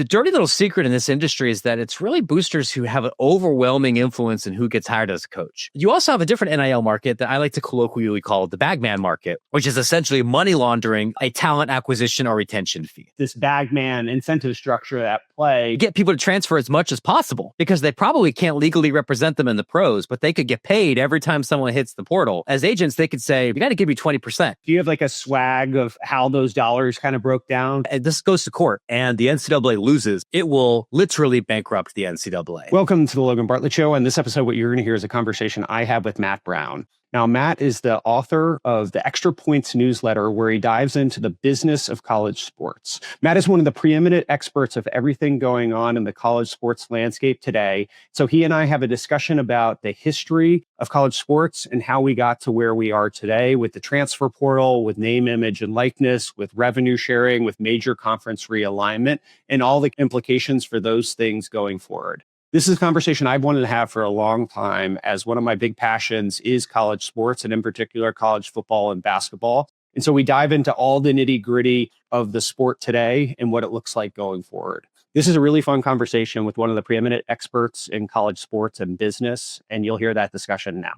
The dirty little secret in this industry is that it's really boosters who have an overwhelming influence in who gets hired as a coach. You also have a different NIL market that I like to colloquially call the bagman market, which is essentially money laundering a talent acquisition or retention fee. This bagman incentive structure at play. Get people to transfer as much as possible because they probably can't legally represent them in the pros, but they could get paid every time someone hits the portal. As agents, they could say, you got to give me 20%. Do you have like a swag of how those dollars kind of broke down? And this goes to court and the NCAA loses. It will literally bankrupt the NCAA. Welcome to the Logan Bartlett Show. And this episode, what you're going to hear is a conversation I have with Matt Brown. Now, Matt is the author of the Extra Points newsletter, where he dives into the business of college sports. Matt is one of the preeminent experts of everything going on in the college sports landscape today. So he and I have a discussion about the history of college sports and how we got to where we are today with the transfer portal, with name, image, and likeness, with revenue sharing, with major conference realignment, and all the implications for those things going forward. This is a conversation I've wanted to have for a long time, as one of my big passions is college sports, and in particular, college football and basketball. And so we dive into all the nitty gritty of the sport today and what it looks like going forward. This is a really fun conversation with one of the preeminent experts in college sports and business, and you'll hear that discussion now.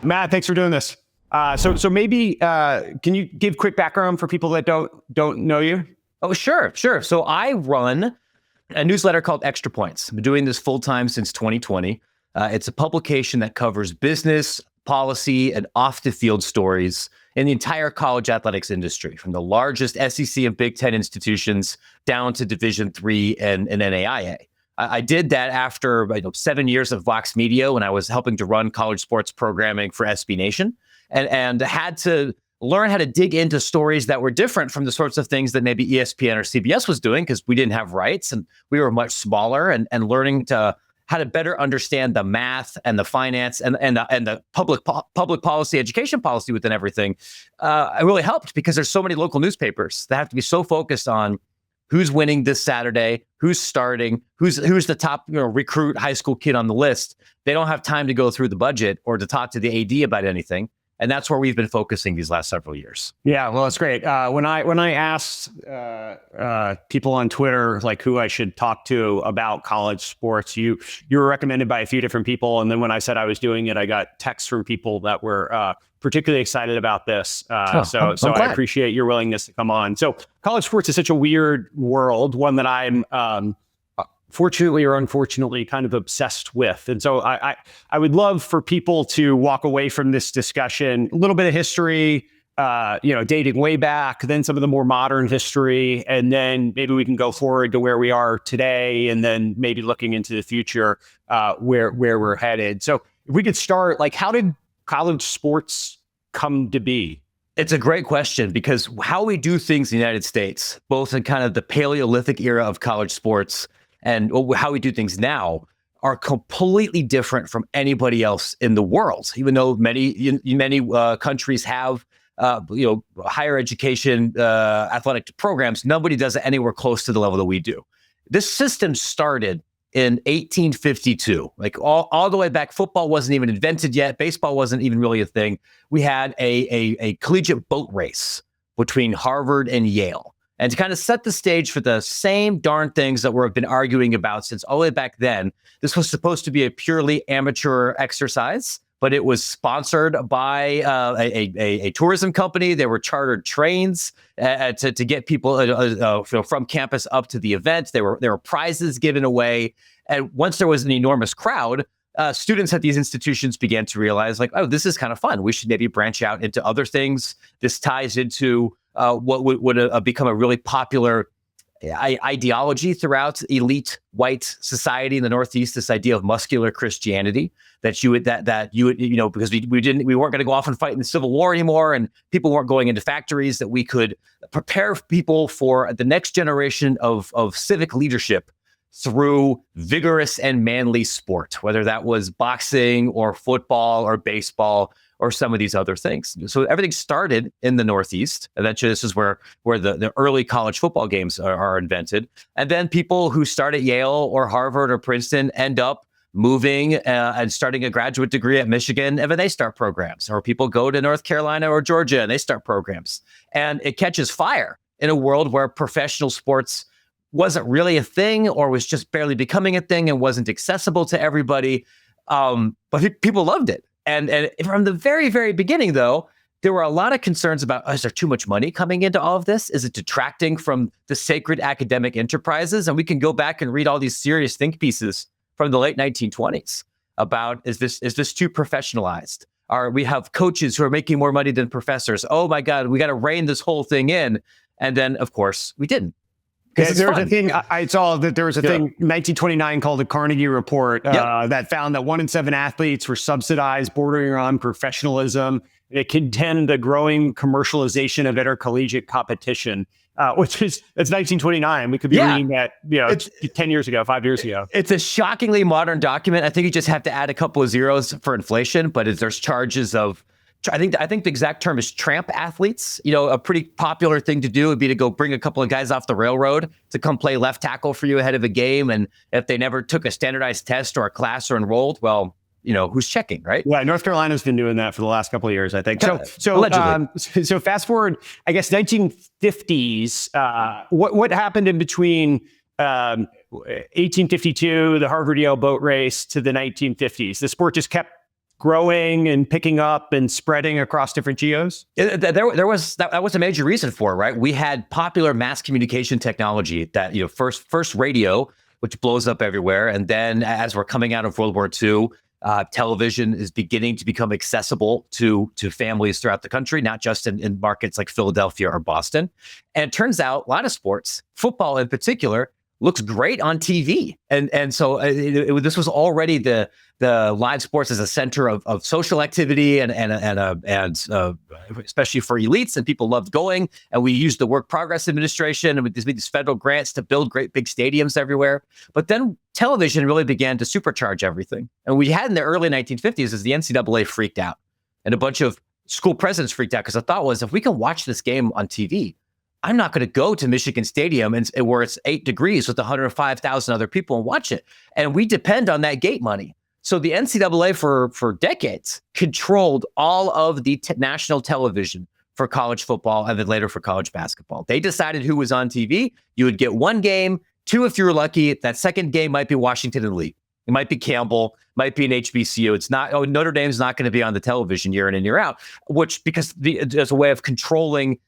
Matt, thanks for doing this. So maybe can you give quick background for people that don't know you? Oh, sure. So I run a newsletter called Extra Points. I've been doing this full time since 2020. It's a publication that covers business, policy, and off the field stories in the entire college athletics industry, from the largest SEC and Big Ten institutions down to Division III and NAIA. I did that after 7 years of Vox Media when I was helping to run college sports programming for SB Nation, and had to learn how to dig into stories that were different from the sorts of things that maybe ESPN or CBS was doing, because we didn't have rights and we were much smaller, and learning how to better understand the math and the finance and the public policy, education policy within everything. It really helped, because there's so many local newspapers that have to be so focused on who's winning this Saturday, who's starting, who's the top recruit high school kid on the list. They don't have time to go through the budget or to talk to the AD about anything. And that's where we've been focusing these last several years. Yeah, well, it's great. When I asked people on Twitter like who I should talk to about college sports, you were recommended by a few different people. And then when I said I was doing it, I got texts from people that were particularly excited about this. So I appreciate your willingness to come on. So college sports is such a weird world, one that I'm fortunately or unfortunately kind of obsessed with. And so I would love for people to walk away from this discussion, a little bit of history, dating way back, then some of the more modern history, and then maybe we can go forward to where we are today, and then maybe looking into the future, where we're headed. So if we could start, like, how did college sports come to be? It's a great question, because how we do things in the United States, both in kind of the Paleolithic era of college sports and how we do things now, are completely different from anybody else in the world. Even though many countries have higher education athletic programs, nobody does it anywhere close to the level that we do. This system started in 1852, like all the way back. Football wasn't even invented yet. Baseball wasn't even really a thing. We had a collegiate boat race between Harvard and Yale. And to kind of set the stage for the same darn things that we've been arguing about since all the way back then, this was supposed to be a purely amateur exercise, but it was sponsored by a tourism company. There were chartered trains to get people from campus up to the event. There were prizes given away. And once there was an enormous crowd, students at these institutions began to realize, like, oh, this is kind of fun. We should maybe branch out into other things. This ties into what would become a really popular ideology throughout elite white society in the Northeast, this idea of muscular Christianity, that you would because we weren't going to go off and fight in the Civil War anymore, and people weren't going into factories, that we could prepare people for the next generation of civic leadership through vigorous and manly sport, whether that was boxing or football or baseball or some of these other things. So everything started in the Northeast. Eventually, this is where the early college football games are invented. And then people who start at Yale or Harvard or Princeton end up moving and starting a graduate degree at Michigan, and then they start programs, or people go to North Carolina or Georgia and they start programs. And it catches fire in a world where professional sports wasn't really a thing, or was just barely becoming a thing and wasn't accessible to everybody. But people loved it. And from the very, very beginning, though, there were a lot of concerns about, is there too much money coming into all of this? Is it detracting from the sacred academic enterprises? And we can go back and read all these serious think pieces from the late 1920s about, is this too professionalized? We have coaches who are making more money than professors. Oh my God, we got to rein this whole thing in. And then, of course, we didn't. There was a thing, I saw that there was a thing, 1929, called the Carnegie Report, that found that 1 in 7 athletes were subsidized, bordering on professionalism. It contended the growing commercialization of intercollegiate competition, which is, it's 1929. We could be reading that, 10 years ago, 5 years ago. It's a shockingly modern document. I think you just have to add a couple of zeros for inflation, but there's charges of, I think the exact term is tramp athletes. A pretty popular thing to do would be to go bring a couple of guys off the railroad to come play left tackle for you ahead of a game. And if they never took a standardized test or a class or enrolled, well, who's checking, right? Yeah, North Carolina's been doing that for the last couple of years, I think. So allegedly. So fast forward, I guess 1950s. What happened in between 1852, the Harvard-Yale boat race, to the 1950s? The sport just kept growing and picking up and spreading across different geos? That was a major reason for it, right? We had popular mass communication technology that, first radio, which blows up everywhere. And then as we're coming out of World War II, television is beginning to become accessible to families throughout the country, not just in markets like Philadelphia or Boston. And it turns out a lot of sports, football in particular, looks great on TV. And so this was already the live sports as a center of social activity and especially for elites, and people loved going. And we used the Work Progress Administration and with these federal grants to build great big stadiums everywhere. But then television really began to supercharge everything. And we had in the early 1950s as the NCAA freaked out, and a bunch of school presidents freaked out, because the thought was, if we can watch this game on TV, I'm not going to go to Michigan Stadium where it's 8 degrees with 105,000 other people and watch it. And we depend on that gate money. So the NCAA for decades controlled all of the national television for college football, and then later for college basketball. They decided who was on TV. You would get one game, 2 if you were lucky. That second game might be Washington and Lee. It might be Campbell, might be an HBCU. It's not, Notre Dame's not going to be on the television year in and year out, because there's a way of controlling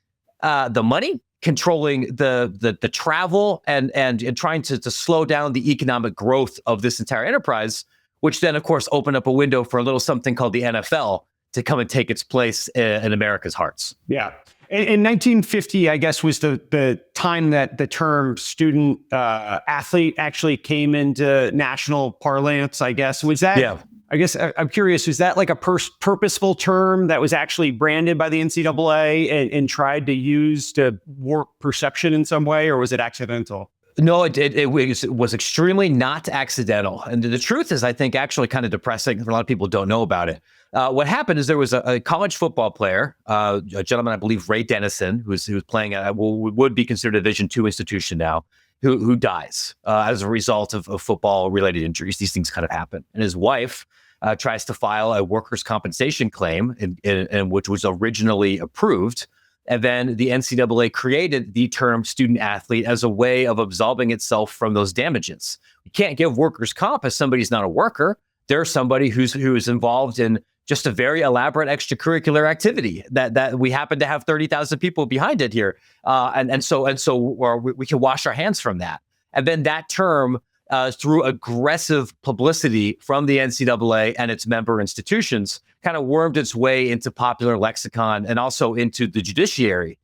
the money, controlling the travel, and trying to slow down the economic growth of this entire enterprise, which then, of course, opened up a window for a little something called the NFL to come and take its place in America's hearts. Yeah. In 1950, I guess, was the time that the term student athlete actually came into national parlance, I guess. Was that... Yeah. I guess I'm curious, was that like a purposeful term that was actually branded by the NCAA and tried to use to warp perception in some way, or was it accidental? No, it was extremely not accidental. And the truth is, I think, actually kind of depressing. A lot of people don't know about it. What happened is there was a college football player, a gentleman, I believe, Ray Dennison, who was playing at what would be considered a Division II institution now, who dies as a result of football-related injuries. These things kind of happen. And his wife tries to file a workers' compensation claim, in which was originally approved. And then the NCAA created the term student athlete as a way of absolving itself from those damages. You can't give workers' comp as somebody's not a worker. They're somebody who is involved in just a very elaborate extracurricular activity that we happen to have 30,000 people behind it here. And so we can wash our hands from that. And then that term, through aggressive publicity from the NCAA and its member institutions, kind of wormed its way into popular lexicon and also into the judiciary,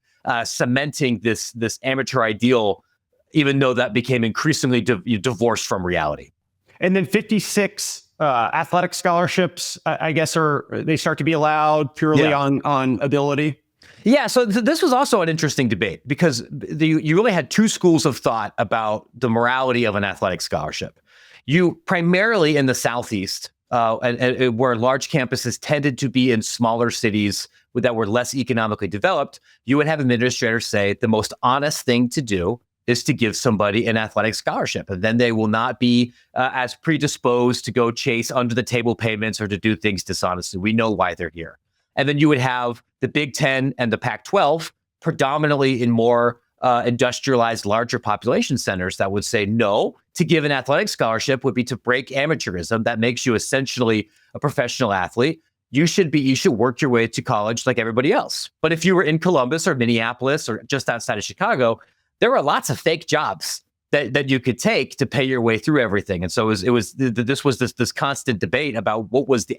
cementing this amateur ideal, even though that became increasingly divorced from reality. And then 56 athletic scholarships, I guess, they start to be allowed purely on ability. Yeah, so this was also an interesting debate, because you really had 2 schools of thought about the morality of an athletic scholarship. You primarily in the Southeast, and where large campuses tended to be in smaller cities that were less economically developed, you would have administrators say the most honest thing to do is to give somebody an athletic scholarship. And then they will not be as predisposed to go chase under the table payments or to do things dishonestly. We know why they're here. And then you would have the Big Ten and the Pac-12 predominantly in more industrialized, larger population centers that would say no. To give an athletic scholarship would be to break amateurism. That makes you essentially a professional athlete. You should work your way to college like everybody else. But if you were in Columbus or Minneapolis or just outside of Chicago, there are lots of fake jobs that you could take to pay your way through everything. And so this was this constant debate about what was the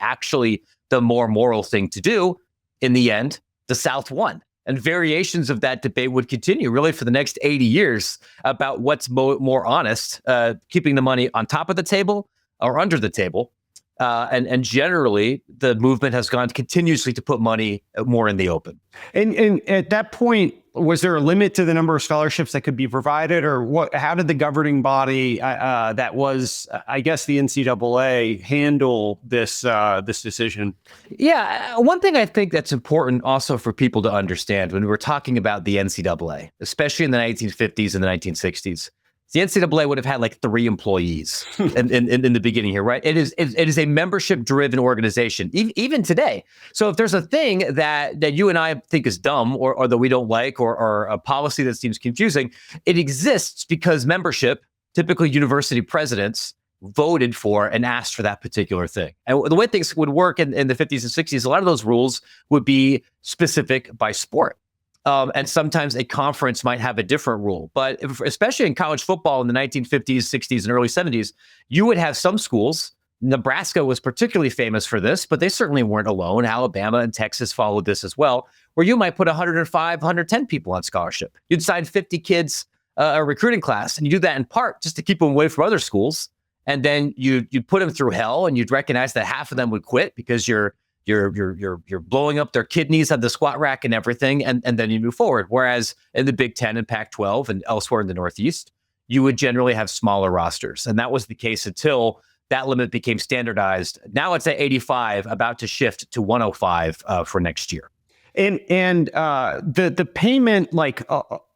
more moral thing to do. In the end, the South won. And variations of that debate would continue really for the next 80 years about what's more honest, keeping the money on top of the table or under the table. And generally, the movement has gone continuously to put money more in the open. And at that point, was there a limit to the number of scholarships that could be provided, or what? How did the governing body, that was, I guess, the NCAA, handle this decision? Yeah, one thing I think that's important also for people to understand when we're talking about the NCAA, especially in the 1950s and the 1960s. The NCAA would have had like 3 employees in the beginning here, right? It is a membership-driven organization, even today. So if there's a thing that you and I think is dumb or that we don't like or a policy that seems confusing, it exists because membership, typically university presidents, voted for and asked for that particular thing. And the way things would work in the 50s and 60s, a lot of those rules would be specific by sport. And sometimes a conference might have a different rule. But especially in college football in the 1950s, 60s, and early 70s, you would have some schools. Nebraska was particularly famous for this, but they certainly weren't alone. Alabama and Texas followed this as well, where you might put 105, 110 people on scholarship. You'd sign 50 kids a recruiting class, and you do that in part just to keep them away from other schools. And then you'd put them through hell, and you'd recognize that half of them would quit because you're blowing up their kidneys on the squat rack and everything, and then you move forward. Whereas in the Big Ten and Pac-12 and elsewhere in the Northeast, you would generally have smaller rosters. And that was the case until that limit became standardized. Now it's at 85, about to shift to 105 for next year. And the payment, like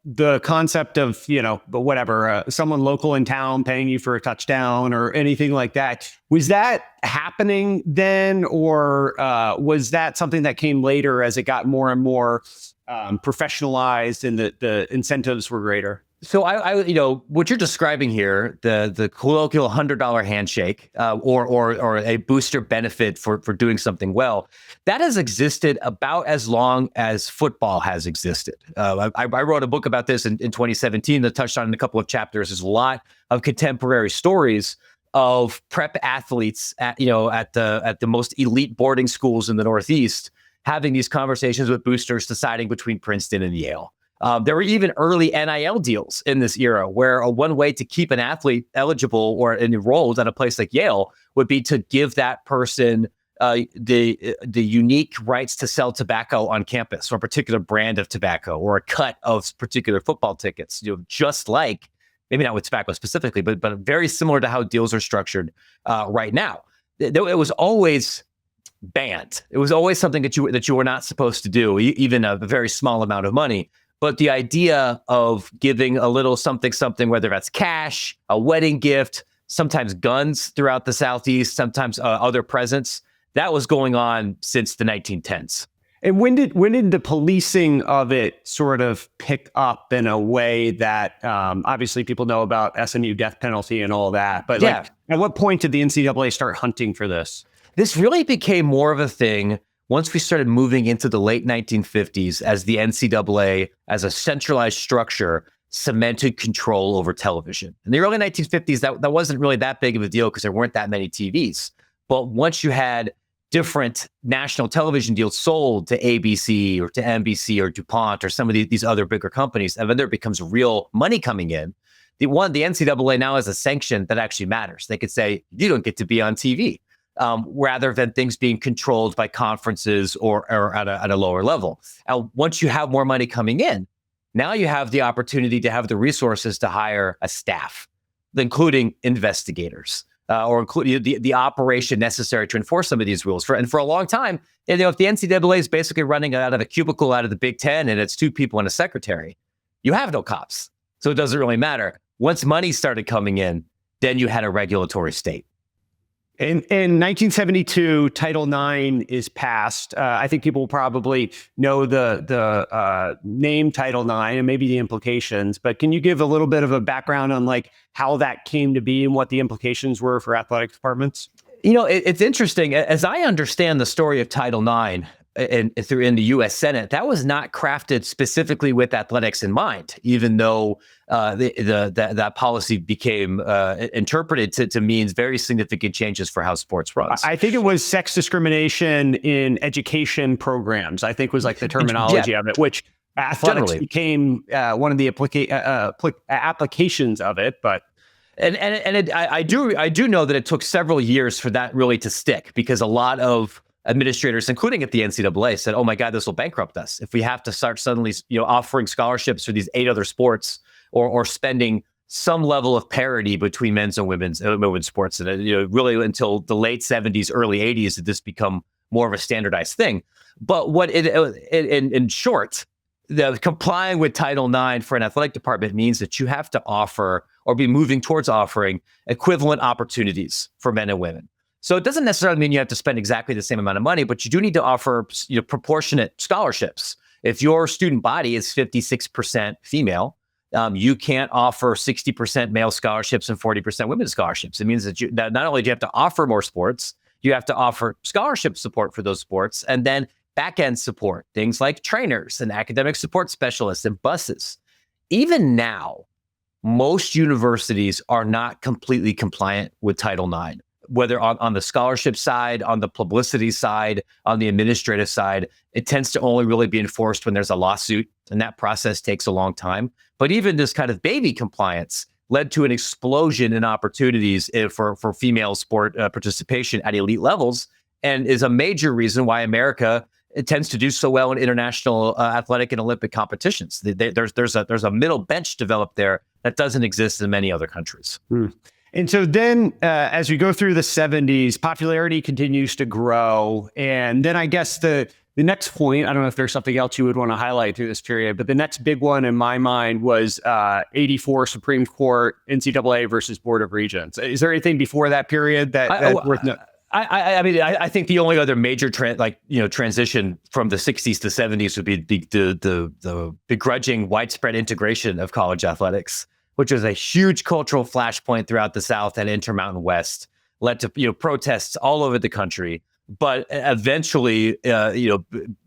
the concept of, someone local in town paying you for a touchdown or anything like that, was that happening then, or was that something that came later as it got more and more professionalized and the incentives were greater? So I what you're describing here, the colloquial $100 handshake or a booster benefit for doing something well, that has existed about as long as football has existed. I wrote a book about this in 2017 that touched on in a couple of chapters. There's a lot of contemporary stories of prep athletes at the most elite boarding schools in the Northeast having these conversations with boosters, deciding between Princeton and Yale. There were even early NIL deals in this era where one way to keep an athlete eligible or enrolled at a place like Yale would be to give that person the unique rights to sell tobacco on campus, or a particular brand of tobacco, or a cut of particular football tickets. Just like, maybe not with tobacco specifically, but very similar to how deals are structured right now. It was always banned. It was always something that you were not supposed to do, even a very small amount of money. But the idea of giving a little something, whether that's cash, a wedding gift, sometimes guns throughout the Southeast, sometimes other presents, that was going on since the 1910s. And when did the policing of it sort of pick up in a way that obviously people know about SMU death penalty and all that, but yeah. At what point did the NCAA start hunting for this? This really became more of a thing once we started moving into the late 1950s, as the NCAA, as a centralized structure, cemented control over television. In the early 1950s, that wasn't really that big of a deal because there weren't that many TVs. But once you had different national television deals sold to ABC or to NBC or DuPont or some of these other bigger companies, and then there becomes real money coming in, the NCAA now has a sanction that actually matters. They could say, you don't get to be on TV. Rather than things being controlled by conferences or at a lower level. And once you have more money coming in, now you have the opportunity to have the resources to hire a staff, including investigators, or including the operation necessary to enforce some of these rules. For a long time, if the NCAA is basically running out of a cubicle out of the Big Ten and it's 2 people and a secretary, you have no cops. So it doesn't really matter. Once money started coming in, then you had a regulatory state. In 1972, Title IX is passed. I think people probably know the name Title IX and maybe the implications, but can you give a little bit of a background on like how that came to be and what the implications were for athletic departments? It's interesting. As I understand the story of Title IX in the U.S. Senate, that was not crafted specifically with athletics in mind, even though that policy became interpreted to mean very significant changes for how sports runs. I think it was sex discrimination in education programs, I think was like the terminology of it, which athletics Generally became one of the applications of it, but. I do know that it took several years for that really to stick, because a lot of administrators, including at the NCAA, said, "Oh my God, this will bankrupt us if we have to start suddenly, offering scholarships for these 8 other sports, or spending some level of parity between men's and women's sports." And really until the late 70s, early 80s, did this become more of a standardized thing. But what in short, the complying with Title IX for an athletic department means that you have to offer, or be moving towards offering, equivalent opportunities for men and women. So it doesn't necessarily mean you have to spend exactly the same amount of money, but you do need to offer proportionate scholarships. If your student body is 56% female, you can't offer 60% male scholarships and 40% women's scholarships. It means that not only do you have to offer more sports, you have to offer scholarship support for those sports, and then back-end support, things like trainers and academic support specialists and buses. Even now, most universities are not completely compliant with Title IX, whether on the scholarship side, on the publicity side, on the administrative side. It tends to only really be enforced when there's a lawsuit, and that process takes a long time. But even this kind of baby compliance led to an explosion in opportunities for female sport participation at elite levels, and is a major reason why America tends to do so well in international athletic and Olympic competitions. There's a middle bench developed there that doesn't exist in many other countries. And so then as we go through the 70s, popularity continues to grow. And then I guess the next point, I don't know if there's something else you would want to highlight through this period, but the next big one in my mind was 84 Supreme Court, NCAA versus Board of Regents. Is there anything before that period that worth noting? I think the only other major transition from the 60s to 70s would be the begrudging widespread integration of college athletics, which was a huge cultural flashpoint throughout the South and Intermountain West, led to protests all over the country. But eventually,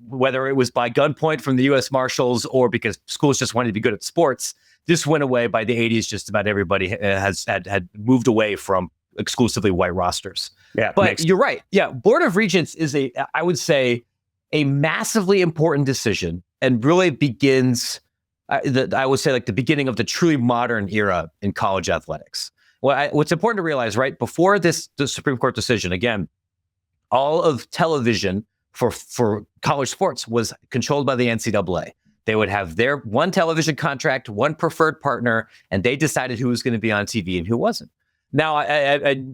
whether it was by gunpoint from the U.S. Marshals or because schools just wanted to be good at sports, this went away by the 80s. Just about everybody had moved away from exclusively white rosters. Yeah, but you're right. Yeah, Board of Regents is I would say, a massively important decision, and really begins, I would say, like the beginning of the truly modern era in college athletics. What's important to realize, right before the Supreme Court decision, again, all of television for college sports was controlled by the NCAA. They would have their one television contract, one preferred partner, and they decided who was going to be on TV and who wasn't. Now,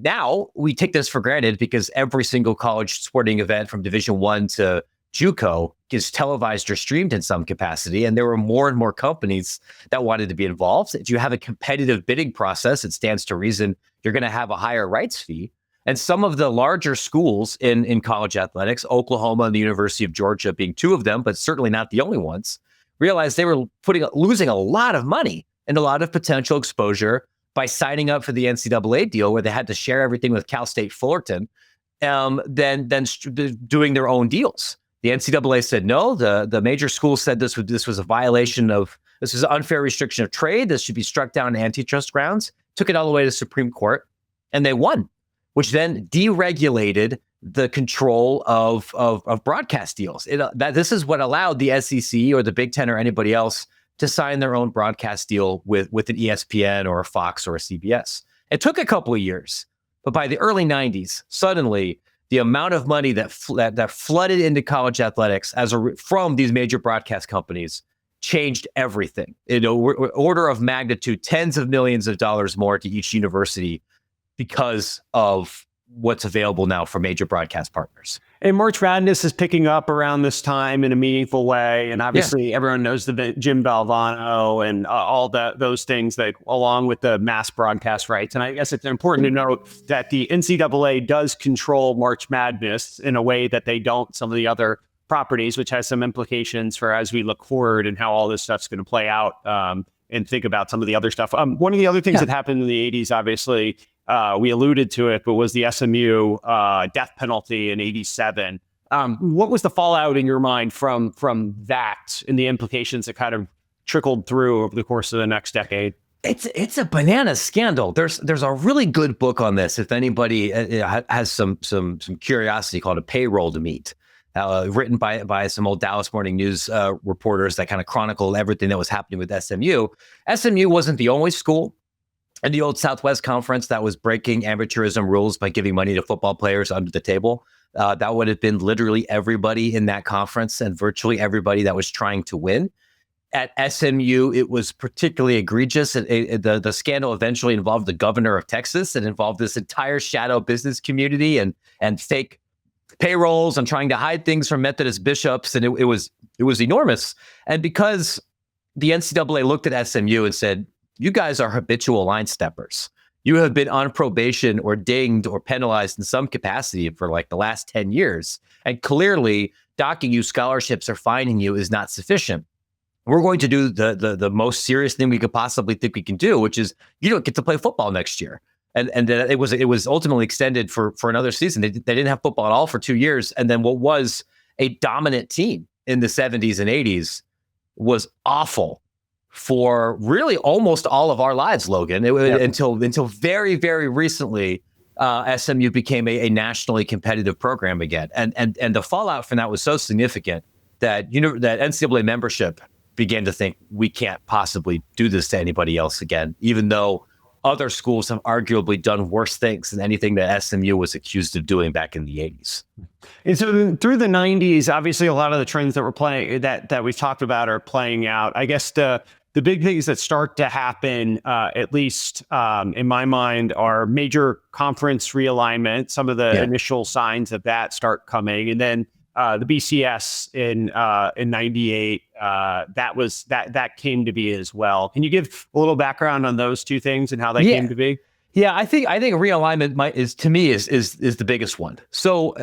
now we take this for granted because every single college sporting event from Division I to JUCO is televised or streamed in some capacity, and there were more and more companies that wanted to be involved. If you have a competitive bidding process, it stands to reason you're going to have a higher rights fee. And some of the larger schools in college athletics, Oklahoma and the University of Georgia being two of them, but certainly not the only ones, realized they were losing a lot of money and a lot of potential exposure by signing up for the NCAA deal, where they had to share everything with Cal State Fullerton, then doing their own deals. The NCAA said no. The major schools said this was a violation of, this is an unfair restriction of trade. This should be struck down on antitrust grounds. Took it all the way to the Supreme Court, and they won, which then deregulated the control of broadcast deals. This is what allowed the SEC or the Big Ten or anybody else to sign their own broadcast deal with an ESPN or a Fox or a CBS. It took a couple of years, but by the early 90s, suddenly the amount of money that flooded into college athletics from these major broadcast companies changed everything. Order of magnitude, tens of millions of dollars more to each university because of what's available now for major broadcast partners. And March Madness is picking up around this time in a meaningful way. And obviously everyone knows the Jim Valvano and all those things that along with the mass broadcast rights. And I guess it's important to note that the NCAA does control March Madness in a way that they don't some of the other properties, which has some implications for as we look forward and how all this stuff's going to play out and think about some of the other stuff. One of the other things that happened in the 80s, obviously, we alluded to it, but was the SMU death penalty in '87. What was the fallout in your mind from that and the implications that kind of trickled through over the course of the next decade? It's a banana scandal. There's a really good book on this. If anybody has some curiosity, called A Payroll to Meet, written by some old Dallas Morning News reporters that kind of chronicle everything that was happening with SMU. SMU wasn't the only school in the old Southwest Conference that was breaking amateurism rules by giving money to football players under the table. That would have been literally everybody in that conference and virtually everybody that was trying to win. At SMU, it was particularly egregious. The scandal eventually involved the governor of Texas. It involved this entire shadow business community and fake payrolls and trying to hide things from Methodist bishops. And it was enormous. And because the NCAA looked at SMU and said, you guys are habitual line steppers. You have been on probation or dinged or penalized in some capacity for like the last 10 years. And clearly docking you scholarships or fining you is not sufficient. We're going to do the most serious thing we could possibly think we can do, which is you don't get to play football next year. And it was ultimately extended for another season. They didn't have football at all for 2 years. And then what was a dominant team in the 70s and 80s was awful for really almost all of our lives, Logan, until very, very recently, SMU became a nationally competitive program again. And the fallout from that was so significant that that NCAA membership began to think we can't possibly do this to anybody else again, even though other schools have arguably done worse things than anything that SMU was accused of doing back in the 80s. And so through the 90s, obviously a lot of the trends that we're playing that we've talked about are playing out. I guess the big things that start to happen, at least in my mind, are major conference realignment. Some of the initial signs of that start coming, and then the BCS in '98 that came to be as well. Can you give a little background on those two things and how they came to be? Yeah, I think realignment is the biggest one. So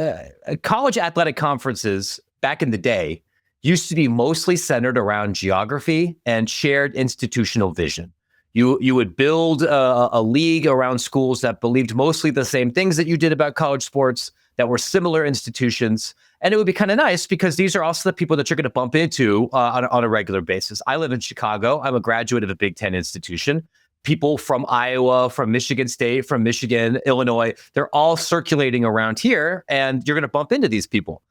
college athletic conferences back in the day used to be mostly centered around geography and shared institutional vision. You would build a league around schools that believed mostly the same things that you did about college sports, that were similar institutions. And it would be kind of nice because these are also the people that you're going to bump into on a regular basis. I live in Chicago. I'm a graduate of a Big Ten institution. People from Iowa, from Michigan State, from Michigan, Illinois, they're all circulating around here, and you're going to bump into these people.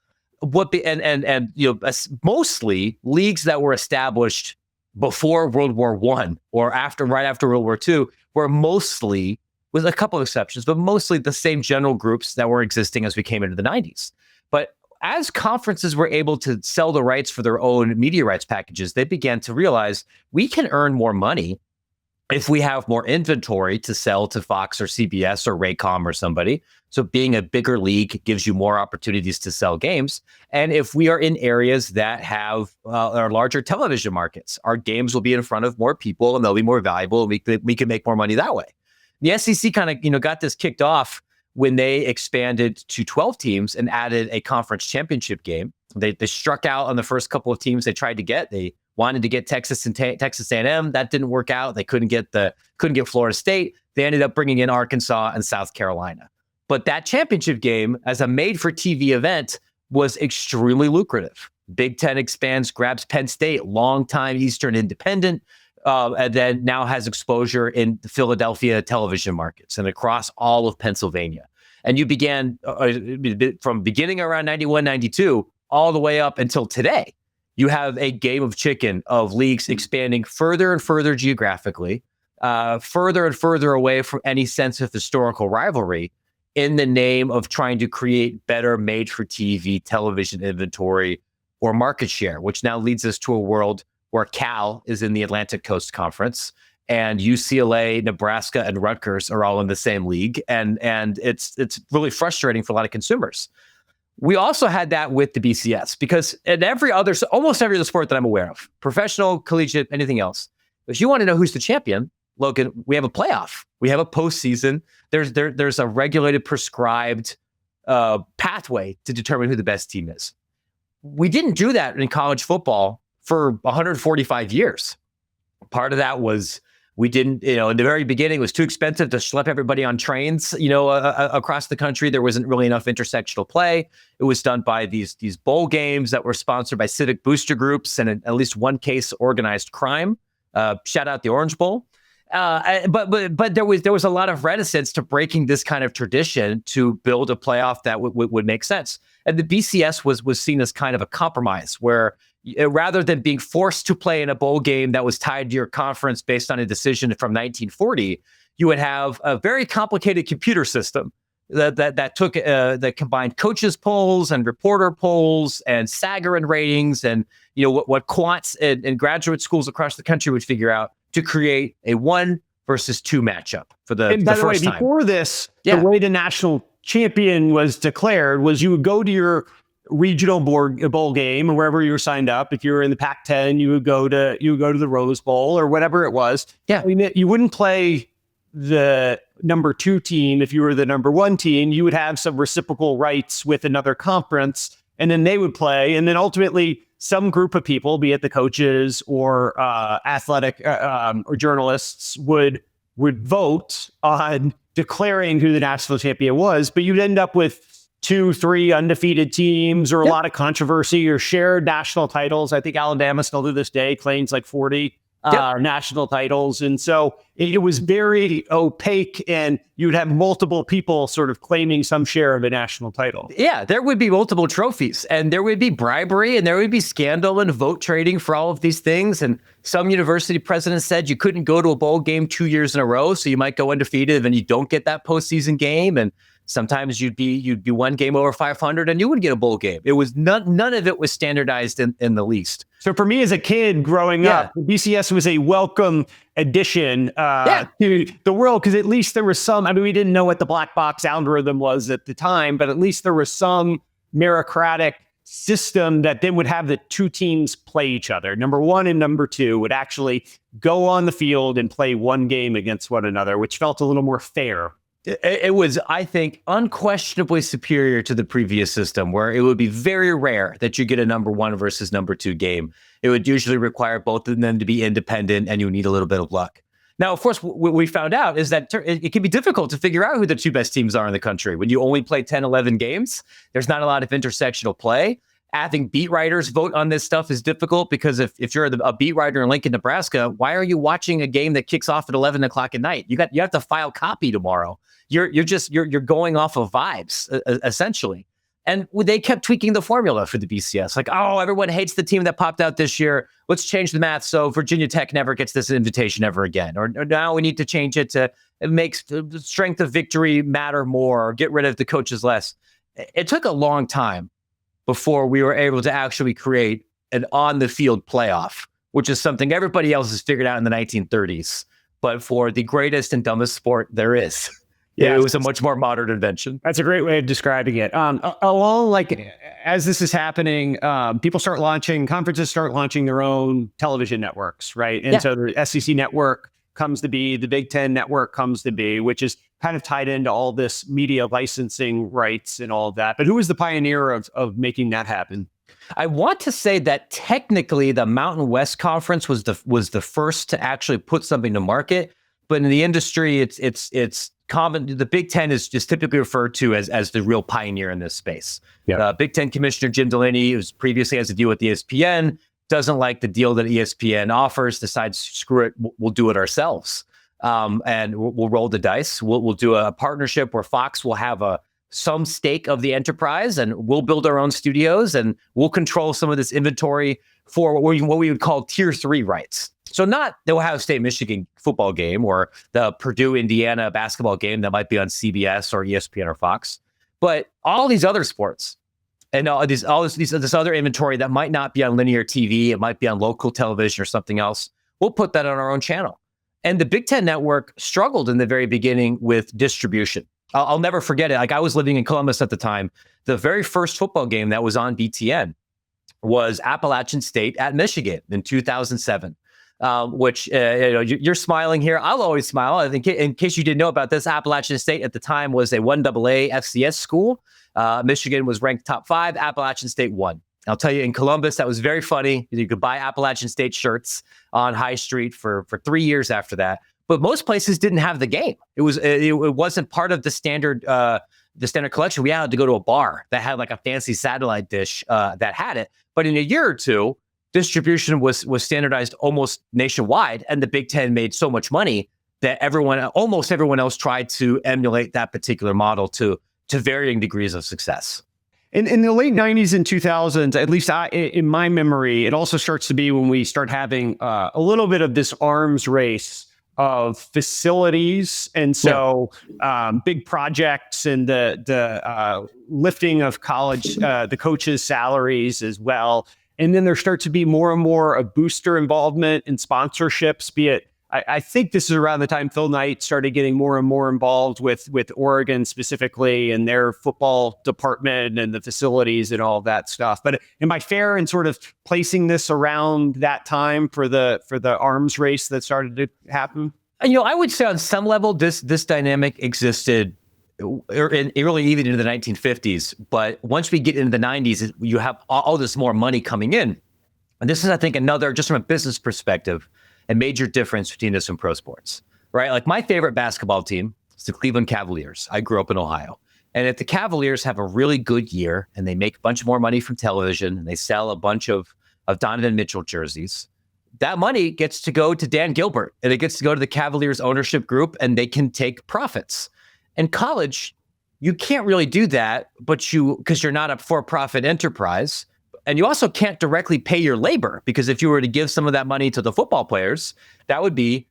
Mostly leagues that were established before World War I or right after World War II were mostly, with a couple of exceptions, but mostly the same general groups that were existing as we came into the 90s. But as conferences were able to sell the rights for their own media rights packages, they began to realize we can earn more money if we have more inventory to sell to Fox or CBS or Raycom or somebody. So being a bigger league gives you more opportunities to sell games. And if we are in areas that have our larger television markets, our games will be in front of more people and they'll be more valuable. And we can make more money that way. The SEC kind of got this kicked off when they expanded to 12 teams and added a conference championship game. They struck out on the first couple of teams they tried to get. They wanted to get Texas and Texas A&M. That didn't work out. They couldn't get Florida State. They ended up bringing in Arkansas and South Carolina. But that championship game, as a made-for-TV event, was extremely lucrative. Big Ten expands, grabs Penn State, longtime Eastern independent, and then now has exposure in the Philadelphia television markets and across all of Pennsylvania. And you began from beginning around 91, 92, all the way up until today. You have a game of chicken of leagues expanding further and further geographically, further and further away from any sense of historical rivalry in the name of trying to create better made-for-TV television inventory or market share, which now leads us to a world where Cal is in the Atlantic Coast Conference and UCLA, Nebraska, and Rutgers are all in the same league. And it's really frustrating for a lot of consumers. We also had that with the BCS because in almost every other sport that I'm aware of, professional, collegiate, anything else, if you want to know who's the champion, Logan, we have a playoff. We have a postseason. There's a regulated, prescribed pathway to determine who the best team is. We didn't do that in college football for 145 years. Part of that was we didn't, in the very beginning, it was too expensive to schlep everybody on trains, across the country. There wasn't really enough intersectional play. It was done by these bowl games that were sponsored by civic booster groups and in at least one case, organized crime. Shout out the Orange Bowl. But there was a lot of reticence to breaking this kind of tradition to build a playoff that would make sense. And the BCS was seen as kind of a compromise where rather than being forced to play in a bowl game that was tied to your conference based on a decision from 1940, you would have a very complicated computer system that combined coaches polls and reporter polls and Sagarin ratings and what quants and graduate schools across the country would figure out to create a 1 versus 2 matchup for the first time. Before this, the way the national champion was declared was you would go to your regional bowl game or wherever you were signed up. If you were in the Pac-10, you would go to the Rose Bowl or whatever it was. Yeah, I mean, you wouldn't play the number 2 team if you were the number 1 team. You would have some reciprocal rights with another conference, and then they would play, and then ultimately some group of people, be it the coaches or athletic or journalists, would vote on declaring who the national champion was. But you'd end up with 2-3 undefeated teams or a lot of controversy or shared national titles. I think Alabama still to this day claims like 40 national titles. And so it was very opaque, and you would have multiple people sort of claiming some share of a national title. Yeah, there would be multiple trophies, and there would be bribery, and there would be scandal and vote trading for all of these things. And some university presidents said you couldn't go to a bowl game 2 years in a row, so you might go undefeated and you don't get that postseason game. And sometimes you'd be one game over 500 and you would get a bowl game. It was none of it was standardized in the least. So for me as a kid growing up, the BCS was a welcome addition to the world, because at least there was some, we didn't know what the black box algorithm was at the time, but at least there was some meritocratic system that then would have the 2 teams play each other. Number 1 and number 2 would actually go on the field and play one game against one another, which felt a little more fair. It was, I think, unquestionably superior to the previous system, where it would be very rare that you get a number 1 versus number 2 game. It would usually require both of them to be independent, and you need a little bit of luck. Now, of course, what we found out is that it can be difficult to figure out who the 2 best teams are in the country. When you only play 10, 11 games, there's not a lot of intersectional play. Having beat writers vote on this stuff is difficult, because if you're a beat writer in Lincoln, Nebraska, why are you watching a game that kicks off at 11 o'clock at night? You have to file copy tomorrow. You're going off of vibes, essentially. And they kept tweaking the formula for the BCS. Like, everyone hates the team that popped out this year. Let's change the math so Virginia Tech never gets this invitation ever again. Or now we need to change it to make the strength of victory matter more, or get rid of the coaches less. It took a long time before we were able to actually create an on-the-field playoff, which is something everybody else has figured out in the 1930s. But for the greatest and dumbest sport there is, it was a much more modern invention. That's a great way of describing it. As this is happening, conferences start launching their own television networks, right? And so the SEC network comes to be, the Big Ten network comes to be, which is kind of tied into all this media licensing rights and all of that. But who was the pioneer of making that happen? I want to say that technically the Mountain West Conference was the first to actually put something to market, but in the industry, it's common. The Big Ten is just typically referred to as the real pioneer in this space. Big Ten Commissioner Jim Delaney, who previously has a deal with ESPN, doesn't like the deal that ESPN offers, decides, screw it, we'll do it ourselves. And we'll roll the dice. We'll do a partnership where Fox will have some stake of the enterprise, and we'll build our own studios, and we'll control some of this inventory for what we would call tier 3 rights. So not the Ohio State Michigan football game or the Purdue Indiana basketball game that might be on CBS or ESPN or Fox, but all these other sports and this other inventory that might not be on linear TV, it might be on local television or something else. We'll put that on our own channel. And the Big Ten Network struggled in the very beginning with distribution. I'll never forget it. Like, I was living in Columbus at the time. The very first football game that was on BTN was Appalachian State at Michigan in 2007. Which you're smiling here. I'll always smile. I think, in case you didn't know about this, Appalachian State at the time was a 1AA FCS school. Michigan was ranked top 5. Appalachian State won. I'll tell you, in Columbus, that was very funny. You could buy Appalachian State shirts on High Street for 3 years after that. But most places didn't have the game. It wasn't part of the standard collection. We had to go to a bar that had like a fancy satellite dish that had it. But in a year or two, distribution was standardized almost nationwide, and the Big Ten made so much money that almost everyone else tried to emulate that particular model to varying degrees of success. In the late 90s and 2000s, at least in my memory, it also starts to be when we start having a little bit of this arms race of facilities. And so big projects and the lifting of college, the coaches' salaries as well. And then there starts to be more and more of booster involvement in sponsorships, be it, I think this is around the time Phil Knight started getting more and more involved with Oregon specifically and their football department and the facilities and all that stuff. But am I fair in sort of placing this around that time for the arms race that started to happen? I would say on some level, this dynamic existed early even into the 1950s. But once we get into the 90s, you have all this more money coming in. And this is, I think, another, just from a business perspective, a major difference between this and pro sports, right? Like, my favorite basketball team is the Cleveland Cavaliers. I grew up in Ohio. And if the Cavaliers have a really good year and they make a bunch more money from television and they sell a bunch of Donovan Mitchell jerseys, that money gets to go to Dan Gilbert and it gets to go to the Cavaliers ownership group, and they can take profits. In college, you can't really do that, because you're not a for-profit enterprise. And you also can't directly pay your labor, because if you were to give some of that money to the football players, that would be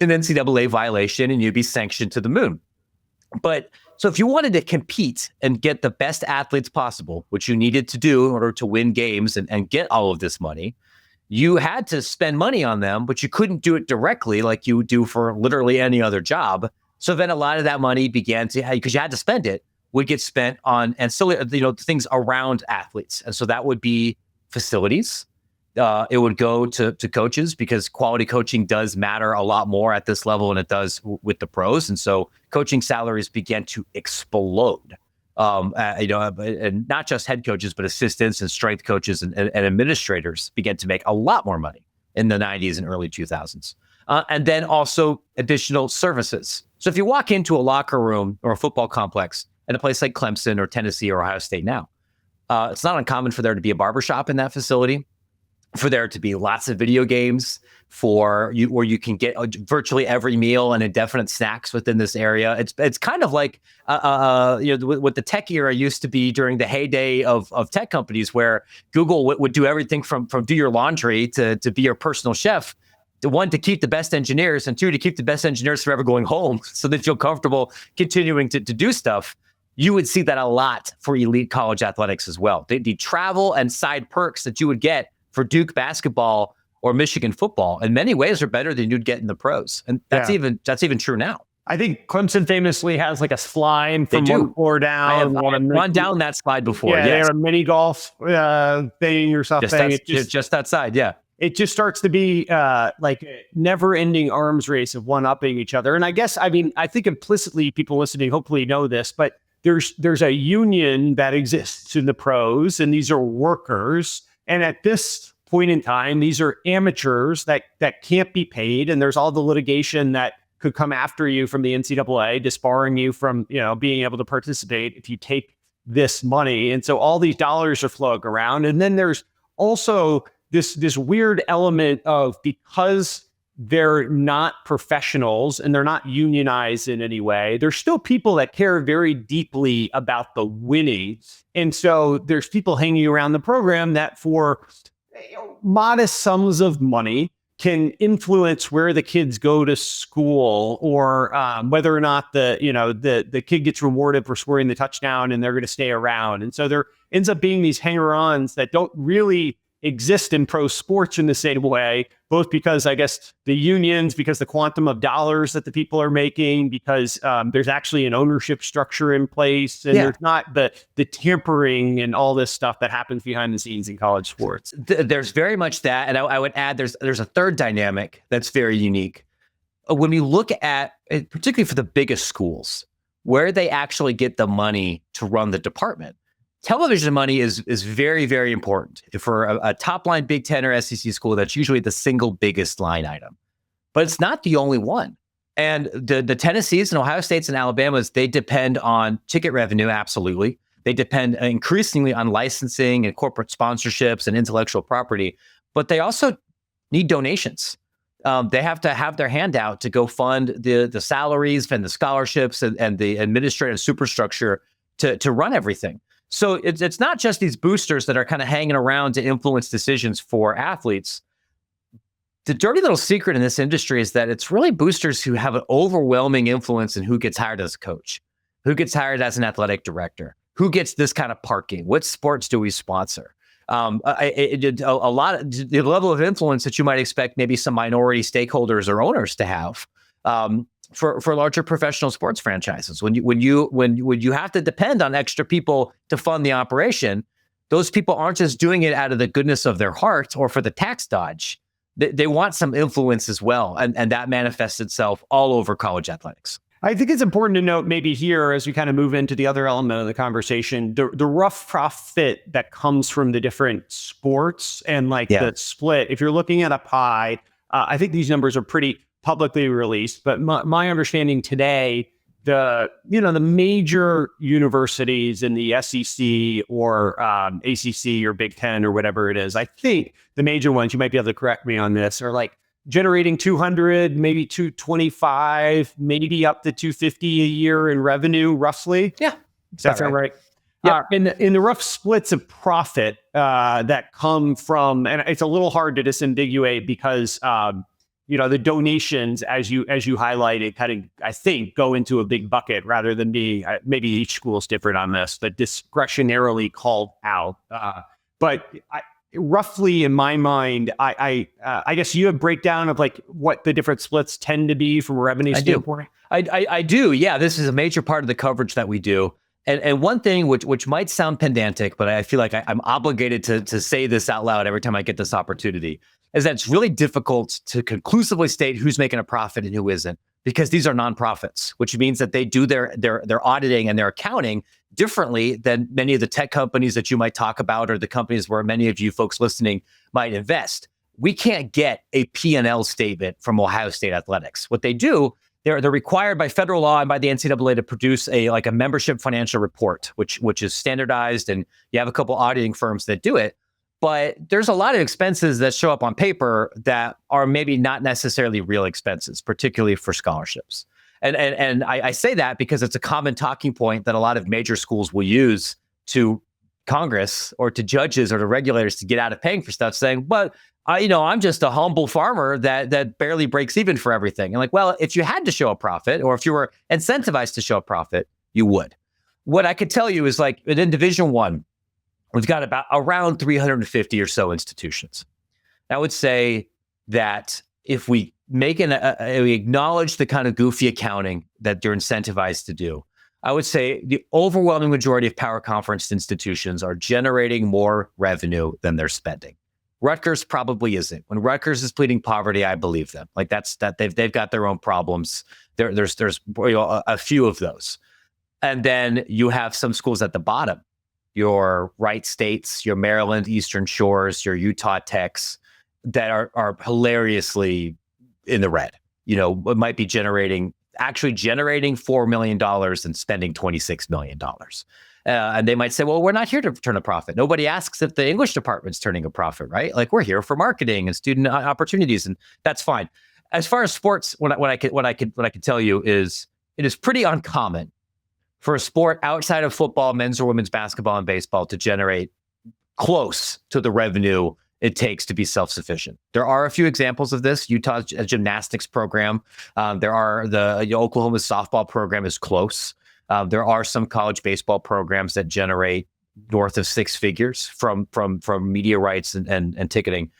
an NCAA violation and you'd be sanctioned to the moon. But so if you wanted to compete and get the best athletes possible, which you needed to do in order to win games and get all of this money, you had to spend money on them, but you couldn't do it directly like you would do for literally any other job. So then a lot of that money began to, because you had to spend it, would get spent on ancillary, things around athletes. And so that would be facilities. It would go to coaches, because quality coaching does matter a lot more at this level than it does with the pros. And so coaching salaries began to explode. And not just head coaches, but assistants and strength coaches and administrators began to make a lot more money in the 90s and early 2000s. And then also additional services. So if you walk into a locker room or a football complex at a place like Clemson or Tennessee or Ohio State now, it's not uncommon for there to be a barbershop in that facility, for there to be lots of video games, where you can get virtually every meal and indefinite snacks within this area. It's kind of like what the tech era used to be during the heyday of tech companies, where Google would do everything from do your laundry to be your personal chef. One, to keep the best engineers, and two, to keep the best engineers forever going home so they feel comfortable continuing to do stuff. You would see that a lot for elite college athletics as well. The travel and side perks that you would get for Duke basketball or Michigan football in many ways are better than you'd get in the pros. And that's even true now. I think Clemson famously has like a slide from one floor down. I have run down that slide before. Yeah, yes. They have a mini golf thing or something. Just outside, yeah. It just starts to be like a never-ending arms race of one-upping each other. And I think implicitly people listening hopefully know this, but there's a union that exists in the pros, and these are workers. And at this point in time, these are amateurs that can't be paid. And there's all the litigation that could come after you from the NCAA, disbarring you from being able to participate if you take this money. And so all these dollars are flowing around. And then there's also this weird element of, because they're not professionals and they're not unionized in any way, there's still people that care very deeply about the winning. And so there's people hanging around the program that for modest sums of money can influence where the kids go to school, or whether or not the kid gets rewarded for scoring the touchdown and they're going to stay around. And so there ends up being these hanger-ons that don't really exist in pro sports in the same way, both because I guess the unions, because the quantum of dollars that the people are making, because there's actually an ownership structure in place, and there's not the tampering and all this stuff that happens behind the scenes in college sports. There's very much that, and I would add there's a third dynamic that's very unique. When we look at, particularly for the biggest schools, where they actually get the money to run the department, television money is very, very important. For a top line Big Ten or SEC school, that's usually the single biggest line item. But it's not the only one. And the Tennessees and Ohio States and Alabamas, they depend on ticket revenue, absolutely. They depend increasingly on licensing and corporate sponsorships and intellectual property, but they also need donations. They have to have their hand out to go fund the salaries and the scholarships and the administrative superstructure to run everything. So it's not just these boosters that are kind of hanging around to influence decisions for athletes. The dirty little secret in this industry is that it's really boosters who have an overwhelming influence in who gets hired as a coach, who gets hired as an athletic director, who gets this kind of parking, what sports do we sponsor? A lot of the level of influence that you might expect maybe some minority stakeholders or owners to have for larger professional sports franchises. When you have to depend on extra people to fund the operation, those people aren't just doing it out of the goodness of their heart or for the tax dodge. They want some influence as well, and that manifests itself all over college athletics. I think it's important to note maybe here as we kind of move into the other element of the conversation, the rough profit that comes from the different sports and the split. If you're looking at a pie, I think these numbers are pretty publicly released, but my understanding today, the major universities in the SEC or ACC or Big Ten or whatever it is, I think the major ones, you might be able to correct me on this, are generating 200, maybe 225, maybe up to 250 a year in revenue, roughly. Yeah. Does that sound right? Yeah. In the rough splits of profit that come from, and it's a little hard to disambiguate because, the donations, as you highlighted, kind of, I think, go into a big bucket rather than being, maybe each school is different on this, but discretionarily called out. Roughly in my mind, I guess you have breakdown of what the different splits tend to be from a revenue standpoint. I do. Yeah, this is a major part of the coverage that we do. And one thing which might sound pedantic, but I feel like I'm obligated to say this out loud every time I get this opportunity, is that it's really difficult to conclusively state who's making a profit and who isn't, because these are nonprofits, which means that they do their auditing and their accounting differently than many of the tech companies that you might talk about or the companies where many of you folks listening might invest. We can't get a P&L statement from Ohio State Athletics. What they do, they're required by federal law and by the NCAA to produce a membership financial report, which is standardized, and you have a couple auditing firms that do it. But there's a lot of expenses that show up on paper that are maybe not necessarily real expenses, particularly for scholarships. And I say that because it's a common talking point that a lot of major schools will use to Congress or to judges or to regulators to get out of paying for stuff, saying, but I'm just a humble farmer that barely breaks even for everything. And well, if you had to show a profit, or if you were incentivized to show a profit, you would. What I could tell you is in Division I, we've got around 350 or so institutions. I would say that if we we acknowledge the kind of goofy accounting that you're incentivized to do, I would say the overwhelming majority of power conference institutions are generating more revenue than they're spending. Rutgers probably isn't. When Rutgers is pleading poverty, I believe them. They've got their own problems. There's a few of those, and then you have some schools at the bottom. Your Wright States, your Maryland Eastern Shores, your Utah Techs that are hilariously in the red. It might be generating $4 million and spending $26 million. And they might say, well, we're not here to turn a profit. Nobody asks if the English department's turning a profit, right? We're here for marketing and student opportunities, and that's fine. As far as sports, what I could tell you is it is pretty uncommon for a sport outside of football, men's or women's basketball and baseball to generate close to the revenue it takes to be self-sufficient. There are a few examples of this. Utah's gymnastics program. There are Oklahoma's softball program is close. There are some college baseball programs that generate north of six figures from media rights and ticketing.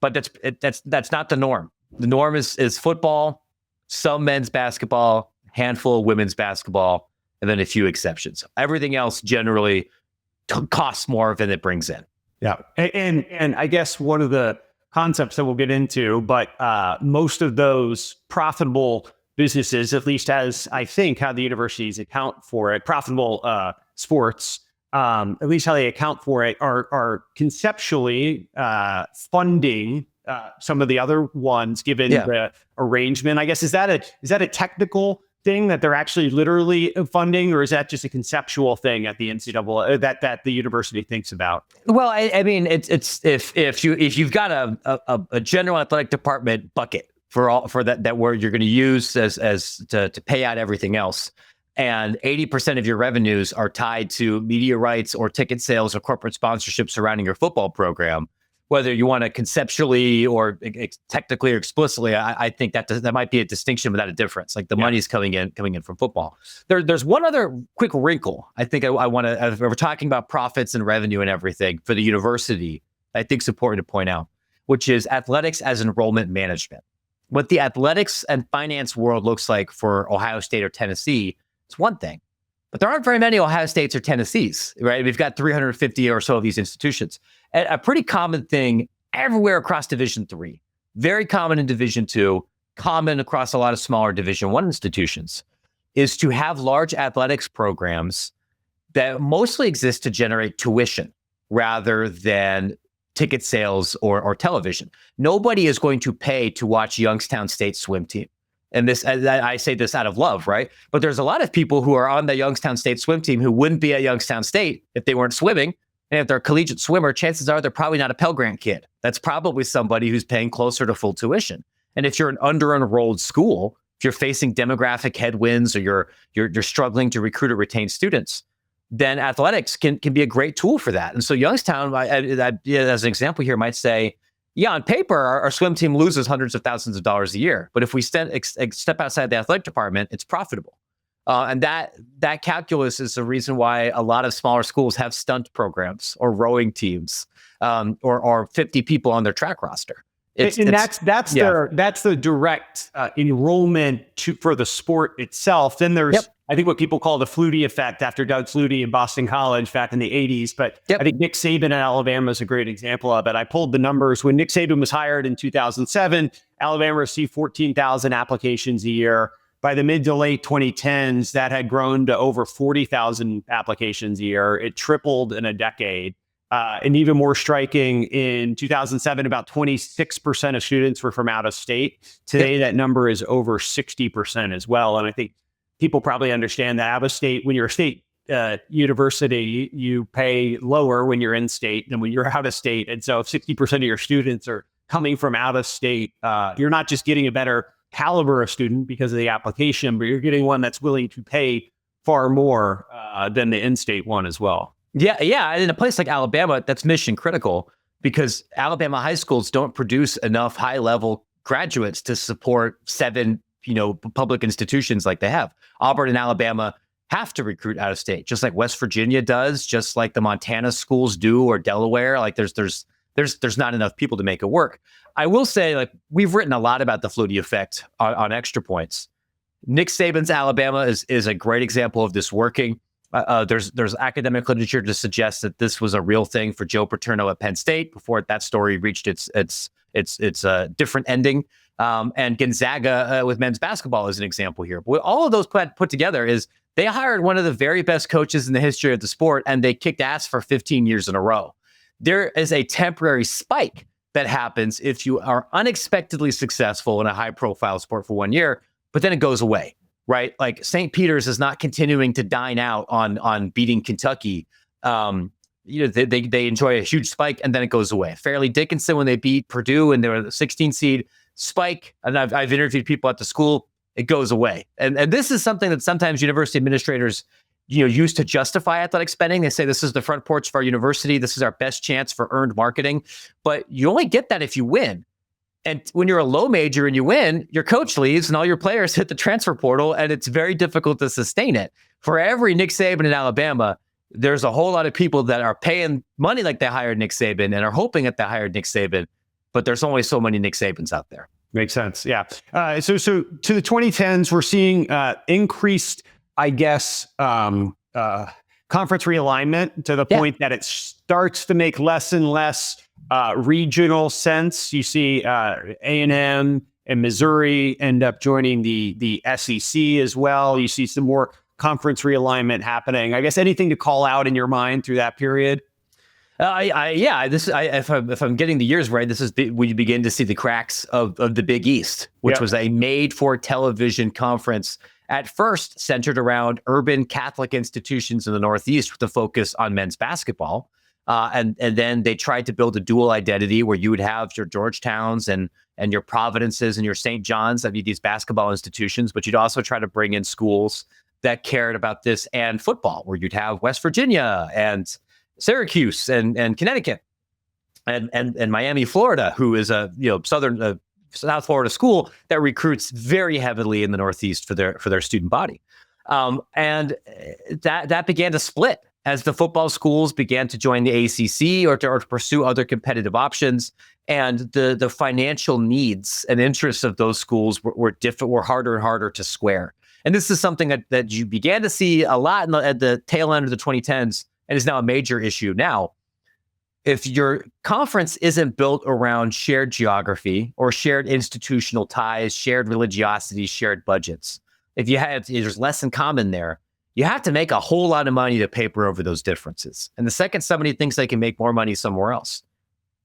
But that's not the norm. The norm is football, some men's basketball, handful of women's basketball, and then a few exceptions. Everything else generally costs more than it brings in. Yeah. And I guess one of the concepts that we'll get into, but most of those profitable businesses, at least as I think how the universities account for it, profitable sports, at least how they account for it, are conceptually funding some of the other ones, given the arrangement. I guess is that a technical thing that they're actually literally funding, or is that just a conceptual thing at the NCAA that the university thinks about? Well, I mean, it's if you've got a general athletic department bucket for that where you're going to use as to pay out everything else, and 80% of your revenues are tied to media rights or ticket sales or corporate sponsorship surrounding your football program, whether you want to conceptually or technically or explicitly, I think that might be a distinction without a difference. Like the money's coming in from football. There's one other quick wrinkle. I think I want to, we're talking about profits and revenue and everything for the university, I think it's important to point out, which is athletics as enrollment management. What the athletics and finance world looks like for Ohio State or Tennessee, it's one thing. But there aren't very many Ohio States or Tennessees, right? We've got 350 or so of these institutions. And a pretty common thing everywhere across Division III, very common in Division II, common across a lot of smaller Division I institutions, is to have large athletics programs that mostly exist to generate tuition rather than ticket sales or television. Nobody is going to pay to watch Youngstown State swim team. And this, I say this out of love, right? But there's a lot of people who are on the Youngstown State swim team who wouldn't be at Youngstown State if they weren't swimming. And if they're a collegiate swimmer, chances are they're probably not a Pell Grant kid. That's probably somebody who's paying closer to full tuition. And if you're an under-enrolled school, if you're facing demographic headwinds or you're struggling to recruit or retain students, then athletics can be a great tool for that. And so Youngstown, as an example here, might say, yeah, on paper, our swim team loses hundreds of thousands of dollars a year. But if we step outside the athletic department, it's profitable. And that calculus is the reason why a lot of smaller schools have stunt programs or rowing teams or 50 people on their track roster. That's the direct enrollment for the sport itself. Then there's, I think, what people call the Flutie effect after Doug Flutie in Boston College back in the 80s. But I think Nick Saban at Alabama is a great example of it. I pulled the numbers. When Nick Saban was hired in 2007, Alabama received 14,000 applications a year. By the mid to late 2010s, that had grown to over 40,000 applications a year. It tripled in a decade. And even more striking, in 2007, about 26% of students were from out of state. Today, that number is over 60% as well. And I think people probably understand that out of state, when you're a state university, you pay lower when you're in state than when you're out of state. And so if 60% of your students are coming from out of state, you're not just getting a better caliber of student because of the application, but you're getting one that's willing to pay far more than the in-state one as well. Yeah. And in a place like Alabama, that's mission critical because Alabama high schools don't produce enough high-level graduates to support 7, public institutions like they have. Auburn and Alabama have to recruit out of state, just like West Virginia does, just like the Montana schools do, or Delaware. Like there's not enough people to make it work. I will say, like, we've written a lot about the Flutie effect on Extra Points. Nick Saban's Alabama is a great example of this working. There's academic literature to suggest that this was a real thing for Joe Paterno at Penn State before that story reached its different ending. And Gonzaga with men's basketball is an example here. But all of those put together is they hired one of the very best coaches in the history of the sport, and they kicked ass for 15 years in a row. There is a temporary spike that happens if you are unexpectedly successful in a high-profile sport for 1 year, but then it goes away, right? Like St. Peter's is not continuing to dine out on beating Kentucky. They enjoy a huge spike and then it goes away. Fairleigh Dickinson, when they beat Purdue and they were the 16 seed, spike, and I've interviewed people at the school, it goes away. And this is something that sometimes university administrators use to justify athletic spending. They say this is the front porch of our university. This is our best chance for earned marketing. But you only get that if you win. And when you're a low major and you win, your coach leaves and all your players hit the transfer portal, and it's very difficult to sustain it. For every Nick Saban in Alabama, there's a whole lot of people that are paying money like they hired Nick Saban and are hoping that they hired Nick Saban, but there's only so many Nick Sabans out there. Makes sense. Yeah. So to the 2010s, we're seeing increased, I guess, conference realignment to the point that it starts to make less and less regional sense. You see A&M and Missouri end up joining the SEC as well. You see some more conference realignment happening. I guess anything to call out in your mind through that period? If I'm getting the years right, this is when you begin to see the cracks of the Big East, which was a made-for-television conference, at first centered around urban Catholic institutions in the Northeast with a focus on men's basketball. And then they tried to build a dual identity where you would have your Georgetowns and your Providences and your St. John's, that'd be these basketball institutions, but you'd also try to bring in schools that cared about this and football, where you'd have West Virginia and Syracuse and Connecticut and Miami, Florida, who is a South Florida school that recruits very heavily in the Northeast for their student body, and that began to split as the football schools began to join the ACC or to pursue other competitive options, and the financial needs and interests of those schools were harder and harder to square. And this is something that you began to see a lot at the tail end of the 2010s, and is now a major issue. Now, if your conference isn't built around shared geography or shared institutional ties, shared religiosity, shared budgets, there's less in common there, you have to make a whole lot of money to paper over those differences. And the second somebody thinks they can make more money somewhere else,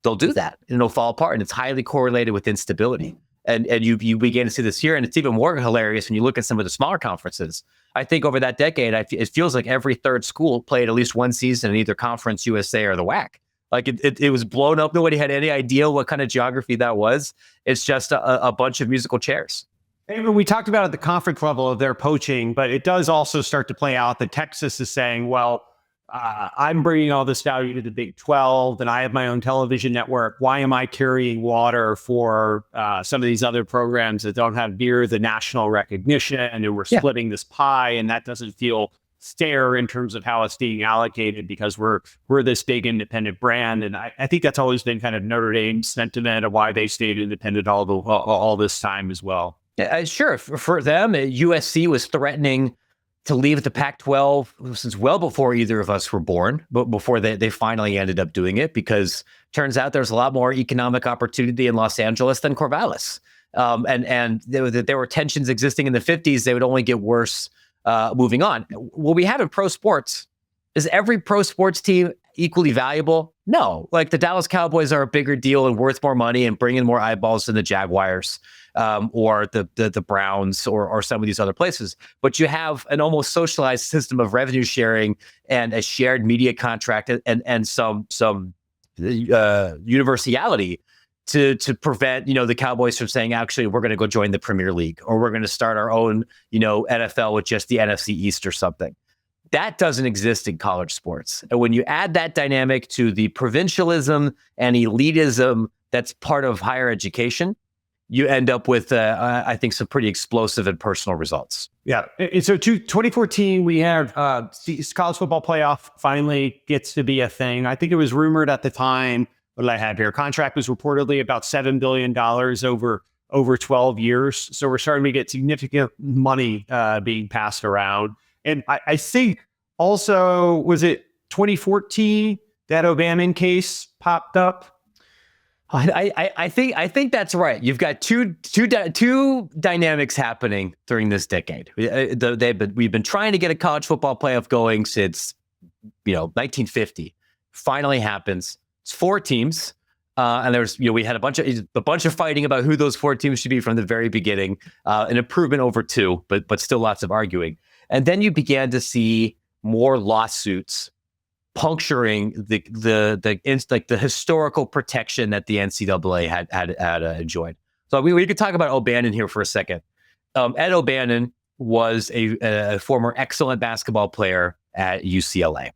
they'll do that and it'll fall apart. And it's highly correlated with instability. And you begin to see this here. And it's even more hilarious when you look at some of the smaller conferences. I think over that decade, it feels like every third school played at least one season in either Conference USA or the WAC. Like it was blown up. Nobody had any idea what kind of geography that was. It's just a bunch of musical chairs. And we talked about at the conference level of their poaching, but it does also start to play out that Texas is saying, well, I'm bringing all this value to the Big 12 and I have my own television network. Why am I carrying water for some of these other programs that don't have near the national recognition, and we're splitting this pie, and that doesn't feel fair in terms of how it's being allocated because we're this big independent brand. And I think that's always been kind of Notre Dame's sentiment of why they stayed independent all this time as well. Sure. For them, USC was threatening to leave the Pac-12 since well before either of us were born, but before they finally ended up doing it, because turns out there's a lot more economic opportunity in Los Angeles than Corvallis. And there were tensions existing in the 50s. They would only get worse moving on. What we have in pro sports is every pro sports team equally valuable? No. Like the Dallas Cowboys are a bigger deal and worth more money and bring in more eyeballs than the Jaguars. Or the Browns or some of these other places. But you have an almost socialized system of revenue sharing and a shared media contract and some universality to prevent, the Cowboys from saying, actually, we're going to go join the Premier League, or we're going to start our own, NFL with just the NFC East or something. That doesn't exist in college sports. And when you add that dynamic to the provincialism and elitism that's part of higher education, you end up with, I think, some pretty explosive and personal results. Yeah. And so 2014, we had the college football playoff finally gets to be a thing. I think it was rumored at the time, what did I have here? Contract was reportedly about $7 billion over 12 years. So we're starting to get significant money being passed around. And I think also, was it 2014 that O'Bannon case popped up? I think that's right. You've got two dynamics happening during this decade. We've been trying to get a college football playoff going since 1950. Finally happens. It's 4 teams, and there's we had a bunch of fighting about who those 4 teams should be from the very beginning. An improvement over 2, but still lots of arguing. And then you began to see more lawsuits puncturing the historical protection that the NCAA had enjoyed. So we could talk about O'Bannon here for a second. Ed O'Bannon was a former excellent basketball player at UCLA,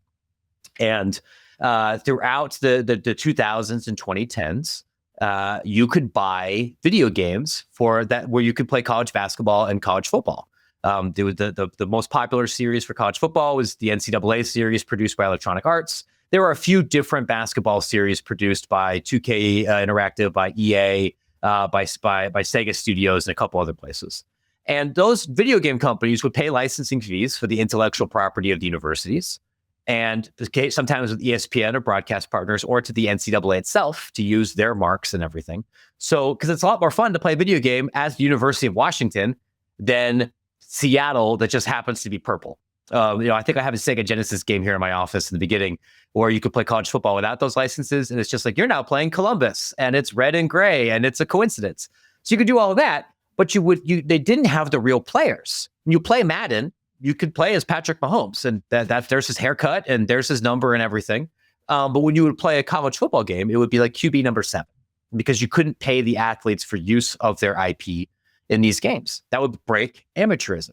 and throughout the 2000s and 2010s, you could buy video games for that where you could play college basketball and college football. The most popular series for college football was the NCAA series produced by Electronic Arts. There were a few different basketball series produced by 2K Interactive, by EA, by Sega Studios, and a couple other places. And those video game companies would pay licensing fees for the intellectual property of the universities, and sometimes with ESPN or broadcast partners, or to the NCAA itself to use their marks and everything. So, because it's a lot more fun to play a video game as the University of Washington than Seattle that just happens to be purple. I think I have a Sega Genesis game here in my office in the beginning where you could play college football without those licenses. And it's just like, you're now playing Columbus and it's red and gray and it's a coincidence. So you could do all of that, but they didn't have the real players. When you play Madden, you could play as Patrick Mahomes, and that there's his haircut and there's his number and everything. But when you would play a college football game, it would be like QB number 7 because you couldn't pay the athletes for use of their IP in these games. That would break amateurism.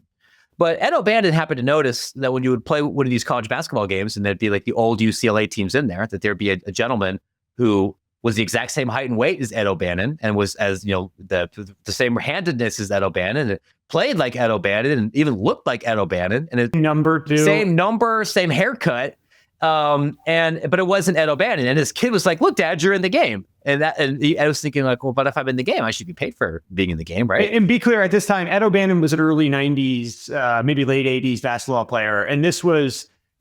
But Ed O'Bannon happened to notice that when you would play one of these college basketball games, and there'd be like the old UCLA teams in there, that there'd be a gentleman who was the exact same height and weight as Ed O'Bannon, and was the same handedness as Ed O'Bannon, and played like Ed O'Bannon, and even looked like Ed O'Bannon, and same number, same haircut, but it wasn't Ed O'Bannon. And his kid was like, "Look, Dad, you're in the game." And I was thinking like, well, but if I'm in the game, I should be paid for being in the game, right? And be clear, at this time, Ed O'Bannon was an early 90s, maybe late 80s basketball player. And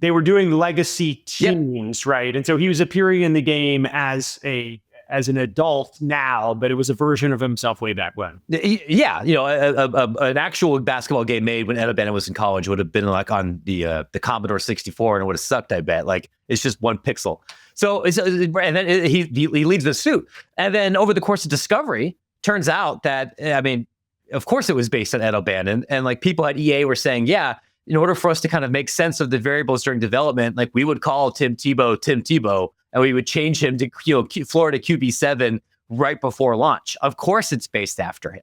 they were doing legacy teams, right? And so he was appearing in the game as an adult now, but it was a version of himself way back when. Yeah, an actual basketball game made when Ed O'Bannon was in college would have been like on the Commodore 64, and it would have sucked, I bet. Like, it's just one pixel. So, and then he leads the suit. And then over the course of Discovery, turns out that, of course it was based on Ed O'Bannon. And like people at EA were saying, yeah, in order for us to kind of make sense of the variables during development, like we would call Tim Tebow, and we would change him to Florida QB7 right before launch. Of course it's based after him.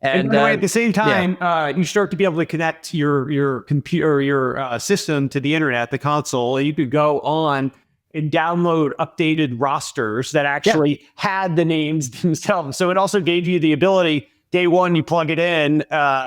And at the same time, you start to be able to connect your computer, your system to the internet, the console, and you could go on and download updated rosters that actually had the names themselves. So it also gave you the ability, day one, you plug it in,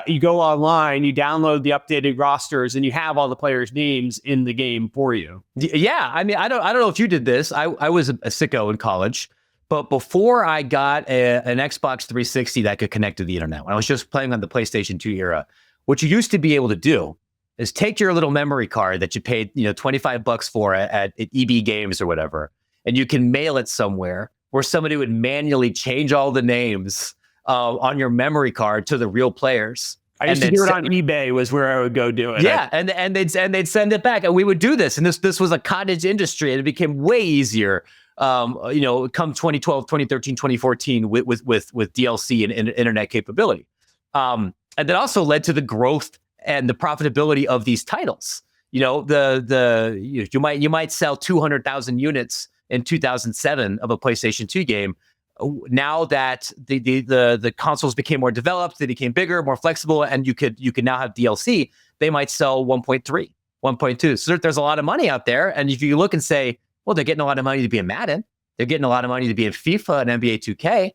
you go online, you download the updated rosters, and you have all the players' names in the game for you. Yeah, I don't know if you did this. I was a sicko in college, but before I got an Xbox 360 that could connect to the internet, when I was just playing on the PlayStation 2 era, what you used to be able to do is take your little memory card that you paid, $25 for at EB Games or whatever, and you can mail it somewhere where somebody would manually change all the names on your memory card to the real players. I used to do it on eBay was where I would go do it. Yeah, and they'd send it back, and we would do this, and this was a cottage industry, and it became way easier. Come 2012, 2013, 2014 with DLC and internet capability, and that also led to the growth and the profitability of these titles. You might sell 200,000 units in 2007 of a PlayStation 2 game. Now that the consoles became more developed, they became bigger, more flexible, and you could now have DLC, they might sell 1.3, 1.2. So there's a lot of money out there. And if you look and say, well, they're getting a lot of money to be in Madden, they're getting a lot of money to be in FIFA and NBA 2K,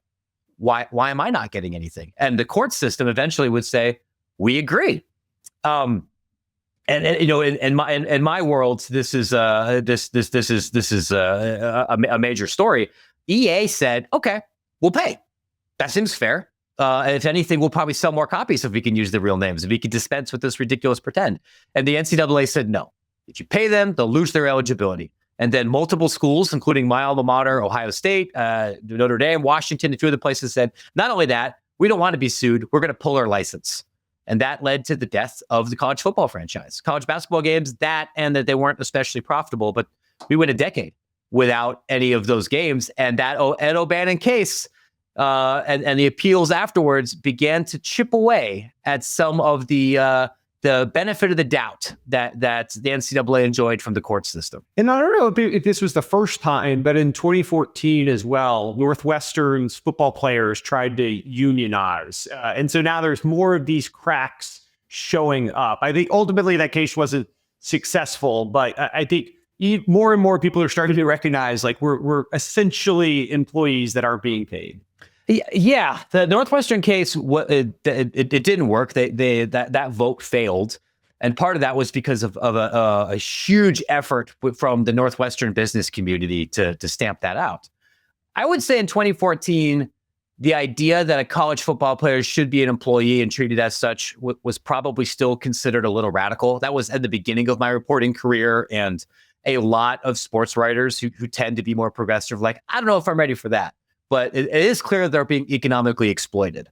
why am I not getting anything? And the court system eventually would say, we agree. In my world, this is a major story. EA said, okay, we'll pay. That seems fair. If anything, we'll probably sell more copies if we can use the real names, if we can dispense with this ridiculous pretend. And the NCAA said, no. If you pay them, they'll lose their eligibility. And then multiple schools, including my alma mater, Ohio State, Notre Dame, Washington, a few other places said, not only that, we don't want to be sued. We're going to pull our license. And that led to the death of the college football franchise. College basketball games, and that they weren't especially profitable, but we went a decade without any of those games. And that Ed O'Bannon case and the appeals afterwards began to chip away at some of the benefit of the doubt that the NCAA enjoyed from the court system. And I don't know if this was the first time, but in 2014 as well, Northwestern's football players tried to unionize. And so now there's more of these cracks showing up. I think ultimately that case wasn't successful, but I think more and more people are starting to recognize like we're essentially employees that aren't being paid. Yeah, the Northwestern case, it didn't work. That vote failed, and part of that was because of a huge effort from the Northwestern business community to stamp that out. I would say in 2014, the idea that a college football player should be an employee and treated as such was probably still considered a little radical. That was at the beginning of my reporting career, and a lot of sports writers who tend to be more progressive, like, I don't know if I'm ready for that. But it is clear they're being economically exploited.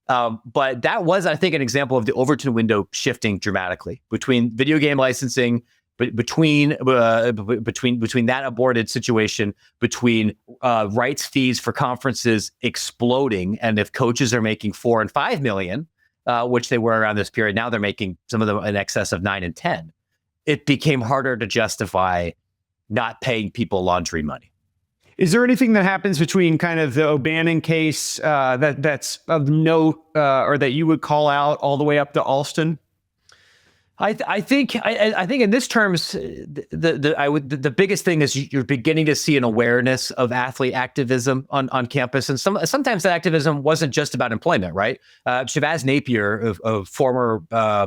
But that was, I think, an example of the Overton window shifting dramatically between video game licensing, between that aborted situation, between rights fees for conferences exploding, and if coaches are making $4 and $5 million, which they were around this period, now they're making some of them in excess of 9 and 10. It became harder to justify not paying people laundry money. Is there anything that happens between kind of the O'Bannon case that's of note, or that you would call out all the way up to Alston? I think in this terms, the biggest thing is you're beginning to see an awareness of athlete activism on campus, and sometimes that activism wasn't just about employment, right? Shabazz Napier, a former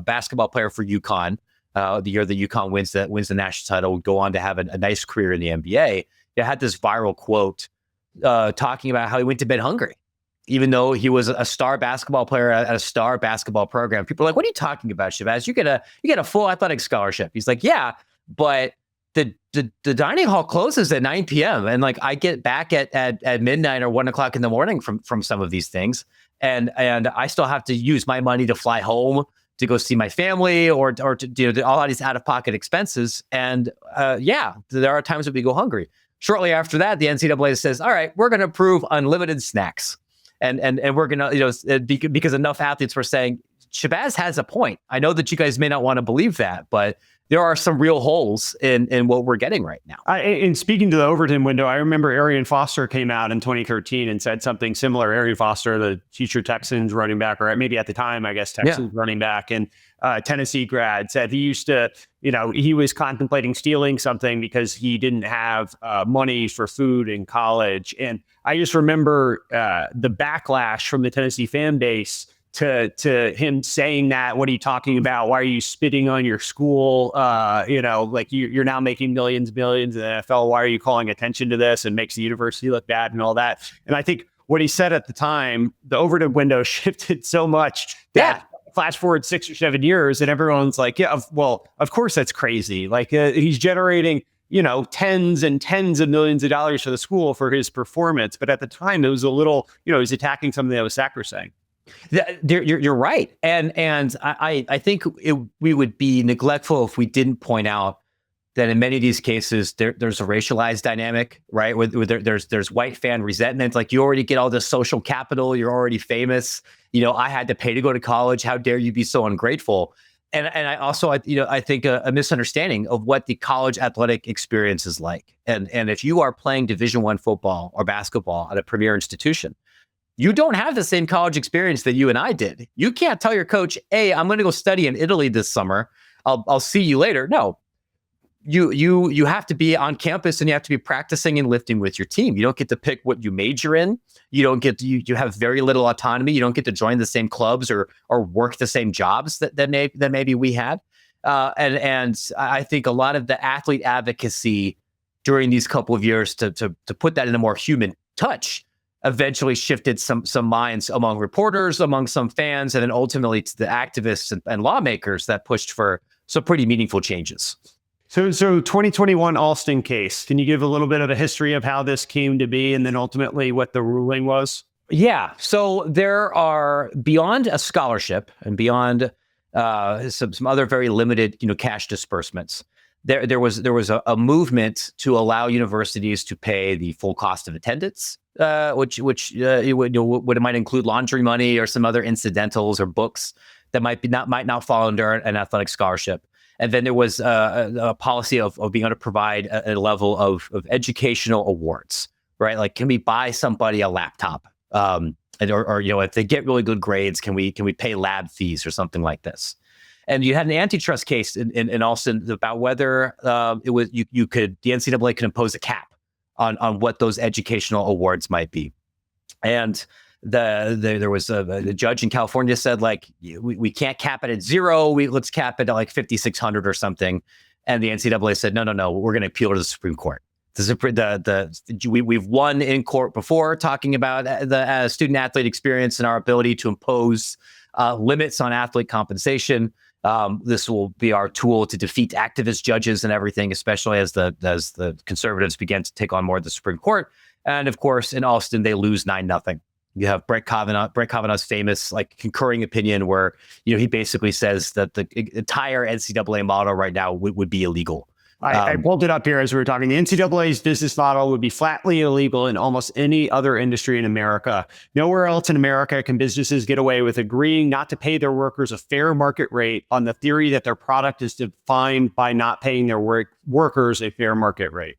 basketball player for UConn, the year that UConn wins the national title, would go on to have a nice career in the NBA. He had this viral quote talking about how he went to bed hungry, even though he was a star basketball player at a star basketball program. People are like, "What are you talking about, Shabazz? You get a full athletic scholarship." He's like, "Yeah, but the dining hall closes at 9 p.m. and like I get back at midnight or 1 o'clock in the morning from some of these things, and I still have to use my money to fly home to go see my family or to do all these out of pocket expenses. And yeah, there are times that we go hungry." Shortly after that, the NCAA says, "All right, we're going to approve unlimited snacks." And we're going to, because enough athletes were saying, Shabazz has a point. I know that you guys may not want to believe that, but there are some real holes in what we're getting right now. And speaking to the Overton window, I remember Arian Foster came out in 2013 and said something similar. Arian Foster, the future Texans running back, or maybe at the time, I guess, Texans running back, and Tennessee grad, said he used to, he was contemplating stealing something because he didn't have money for food in college. And I just remember the backlash from the Tennessee fan base to him saying that. "What are you talking about? Why are you spitting on your school? Like you're now making millions in the NFL. Why are you calling attention to this?" And makes the university look bad and all that. And I think what he said at the time, the Overton window shifted so much that flash forward 6 or 7 years and everyone's like, "Yeah, well, of course that's crazy." Like he's generating, tens and tens of millions of dollars for the school for his performance. But at the time, it was a little, he was attacking something that was sacrosanct. You're right, and I think we would be neglectful if we didn't point out that in many of these cases there's a racialized dynamic, right? Where there's white fan resentment, like you already get all this social capital, you're already famous. I had to pay to go to college. How dare you be so ungrateful? And I also I think a misunderstanding of what the college athletic experience is like. And if you are playing Division I football or basketball at a premier institution, you don't have the same college experience that you and I did. You can't tell your coach, "Hey, I'm going to go study in Italy this summer. I'll see you later." No, you have to be on campus and you have to be practicing and lifting with your team. You don't get to pick what you major in. You don't get to, you have very little autonomy. You don't get to join the same clubs or work the same jobs that maybe we had. And I think a lot of the athlete advocacy during these couple of years to put that in a more human touch eventually shifted some minds among reporters, among some fans, and then ultimately to the activists and lawmakers that pushed for some pretty meaningful changes. So 2021 Alston case, can you give a little bit of a history of how this came to be and then ultimately what the ruling was? So there are, beyond a scholarship and beyond some other very limited, cash disbursements, there was a movement to allow universities to pay the full cost of attendance, which might include laundry money or some other incidentals or books that might not fall under an athletic scholarship. And then there was a policy of being able to provide a level of educational awards, right? Like, can we buy somebody a laptop? Or if they get really good grades, can we pay lab fees or something like this? And you had an antitrust case in Alston about whether it was the NCAA could impose a cap on what those educational awards might be. And There was a judge in California said like we can't cap it at 0. Let's cap it at like 5,600 or something. And the NCAA said no, we're going to appeal to the Supreme Court. We've won in court before talking about the student athlete experience and our ability to impose limits on athlete compensation. This will be our tool to defeat activist judges and everything, especially as the conservatives begin to take on more of the Supreme Court. And of course, in Alston, they lose 9-0. You have Brett Kavanaugh's famous like concurring opinion where, he basically says that the entire NCAA model right now would be illegal. I pulled it up here as we were talking. The NCAA's business model would be flatly illegal in almost any other industry in America. Nowhere else in America can businesses get away with agreeing not to pay their workers a fair market rate on the theory that their product is defined by not paying their workers a fair market rate.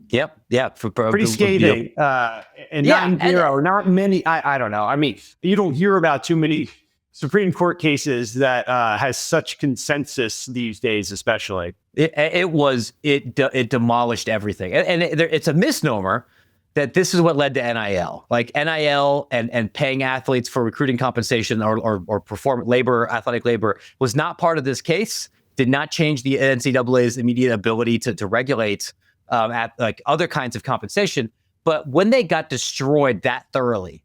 Yep. Yeah. Pretty scathing. And 9-0, not many. I don't know. I mean, you don't hear about too many Supreme Court cases that has such consensus these days, especially. It demolished everything. And it's a misnomer that this is what led to NIL. Like NIL and paying athletes for recruiting compensation or athletic labor was not part of this case, did not change the NCAA's immediate ability to regulate at like other kinds of compensation. But when they got destroyed that thoroughly,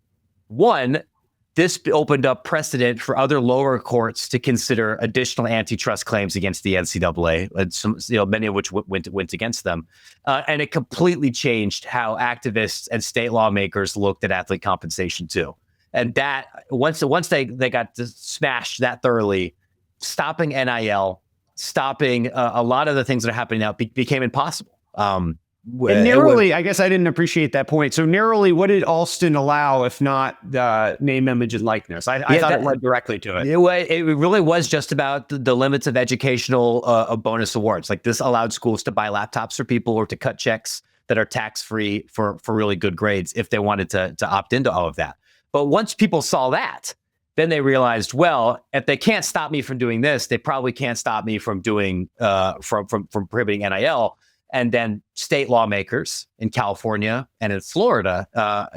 this opened up precedent for other lower courts to consider additional antitrust claims against the NCAA, and many of which went against them. And it completely changed how activists and state lawmakers looked at athlete compensation too. And that once they got smashed that thoroughly, stopping NIL, stopping a lot of the things that are happening now became impossible. And narrowly, I guess I didn't appreciate that point. So narrowly, what did Alston allow, if not the name, image, and likeness? I thought it led directly to it. It really was just about the limits of educational bonus awards. Like this allowed schools to buy laptops for people or to cut checks that are tax-free for really good grades if they wanted to opt into all of that. But once people saw that, then they realized, well, if they can't stop me from doing this, they probably can't stop me from doing from prohibiting NIL. And then state lawmakers in California and in Florida,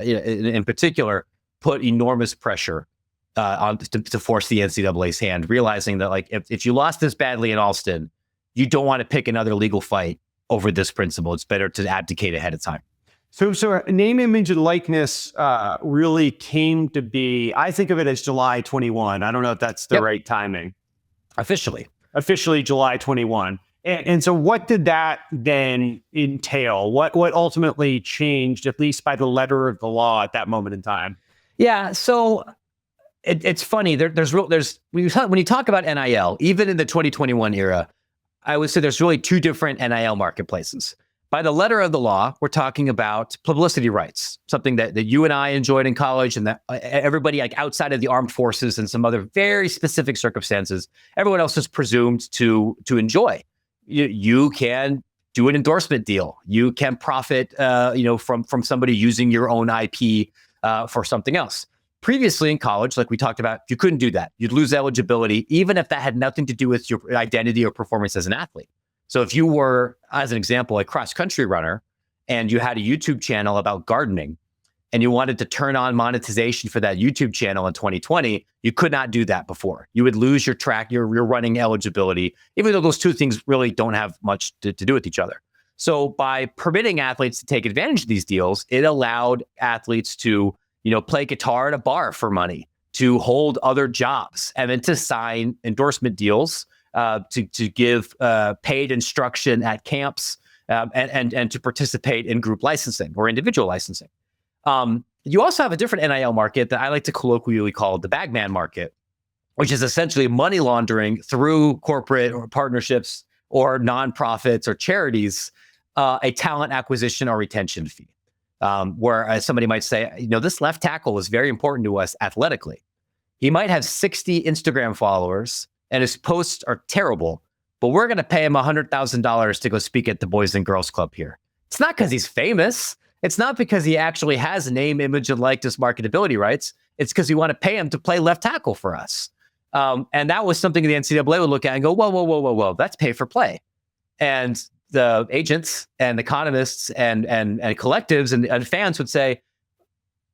in particular, put enormous pressure on to force the NCAA's hand, realizing that like if you lost this badly in Alston, you don't want to pick another legal fight over this principle. It's better to abdicate ahead of time. So name, image, and likeness really came to be. I think of it as July 21. I don't know if that's the right timing. Officially July 21. And so what did that then entail? What ultimately changed, at least by the letter of the law at that moment in time? Yeah, so it's funny. When you talk about NIL, even in the 2021 era, I would say there's really two different NIL marketplaces. By the letter of the law, we're talking about publicity rights, something that you and I enjoyed in college and that everybody like outside of the armed forces and some other very specific circumstances, everyone else is presumed to enjoy. You can do an endorsement deal. You can profit, from somebody using your own IP for something else. Previously in college, like we talked about, you couldn't do that. You'd lose eligibility, even if that had nothing to do with your identity or performance as an athlete. So if you were, as an example, a cross-country runner and you had a YouTube channel about gardening and you wanted to turn on monetization for that YouTube channel in 2020, you could not do that before. You would lose your running eligibility, even though those two things really don't have much to do with each other. So by permitting athletes to take advantage of these deals, it allowed athletes to, play guitar at a bar for money, to hold other jobs, and then to sign endorsement deals, to give paid instruction at camps, and to participate in group licensing or individual licensing. You also have a different NIL market that I like to colloquially call the bagman market, which is essentially money laundering through corporate or partnerships or nonprofits or charities, a talent acquisition or retention fee, where somebody might say, this left tackle is very important to us athletically. He might have 60 Instagram followers and his posts are terrible, but we're going to pay him $100,000 to go speak at the Boys and Girls Club here. It's not because he's famous. It's not because he actually has name, image, and likeness marketability rights. It's because we want to pay him to play left tackle for us. And that was something the NCAA would look at and go, whoa, that's pay for play. And the agents and economists and collectives and fans would say,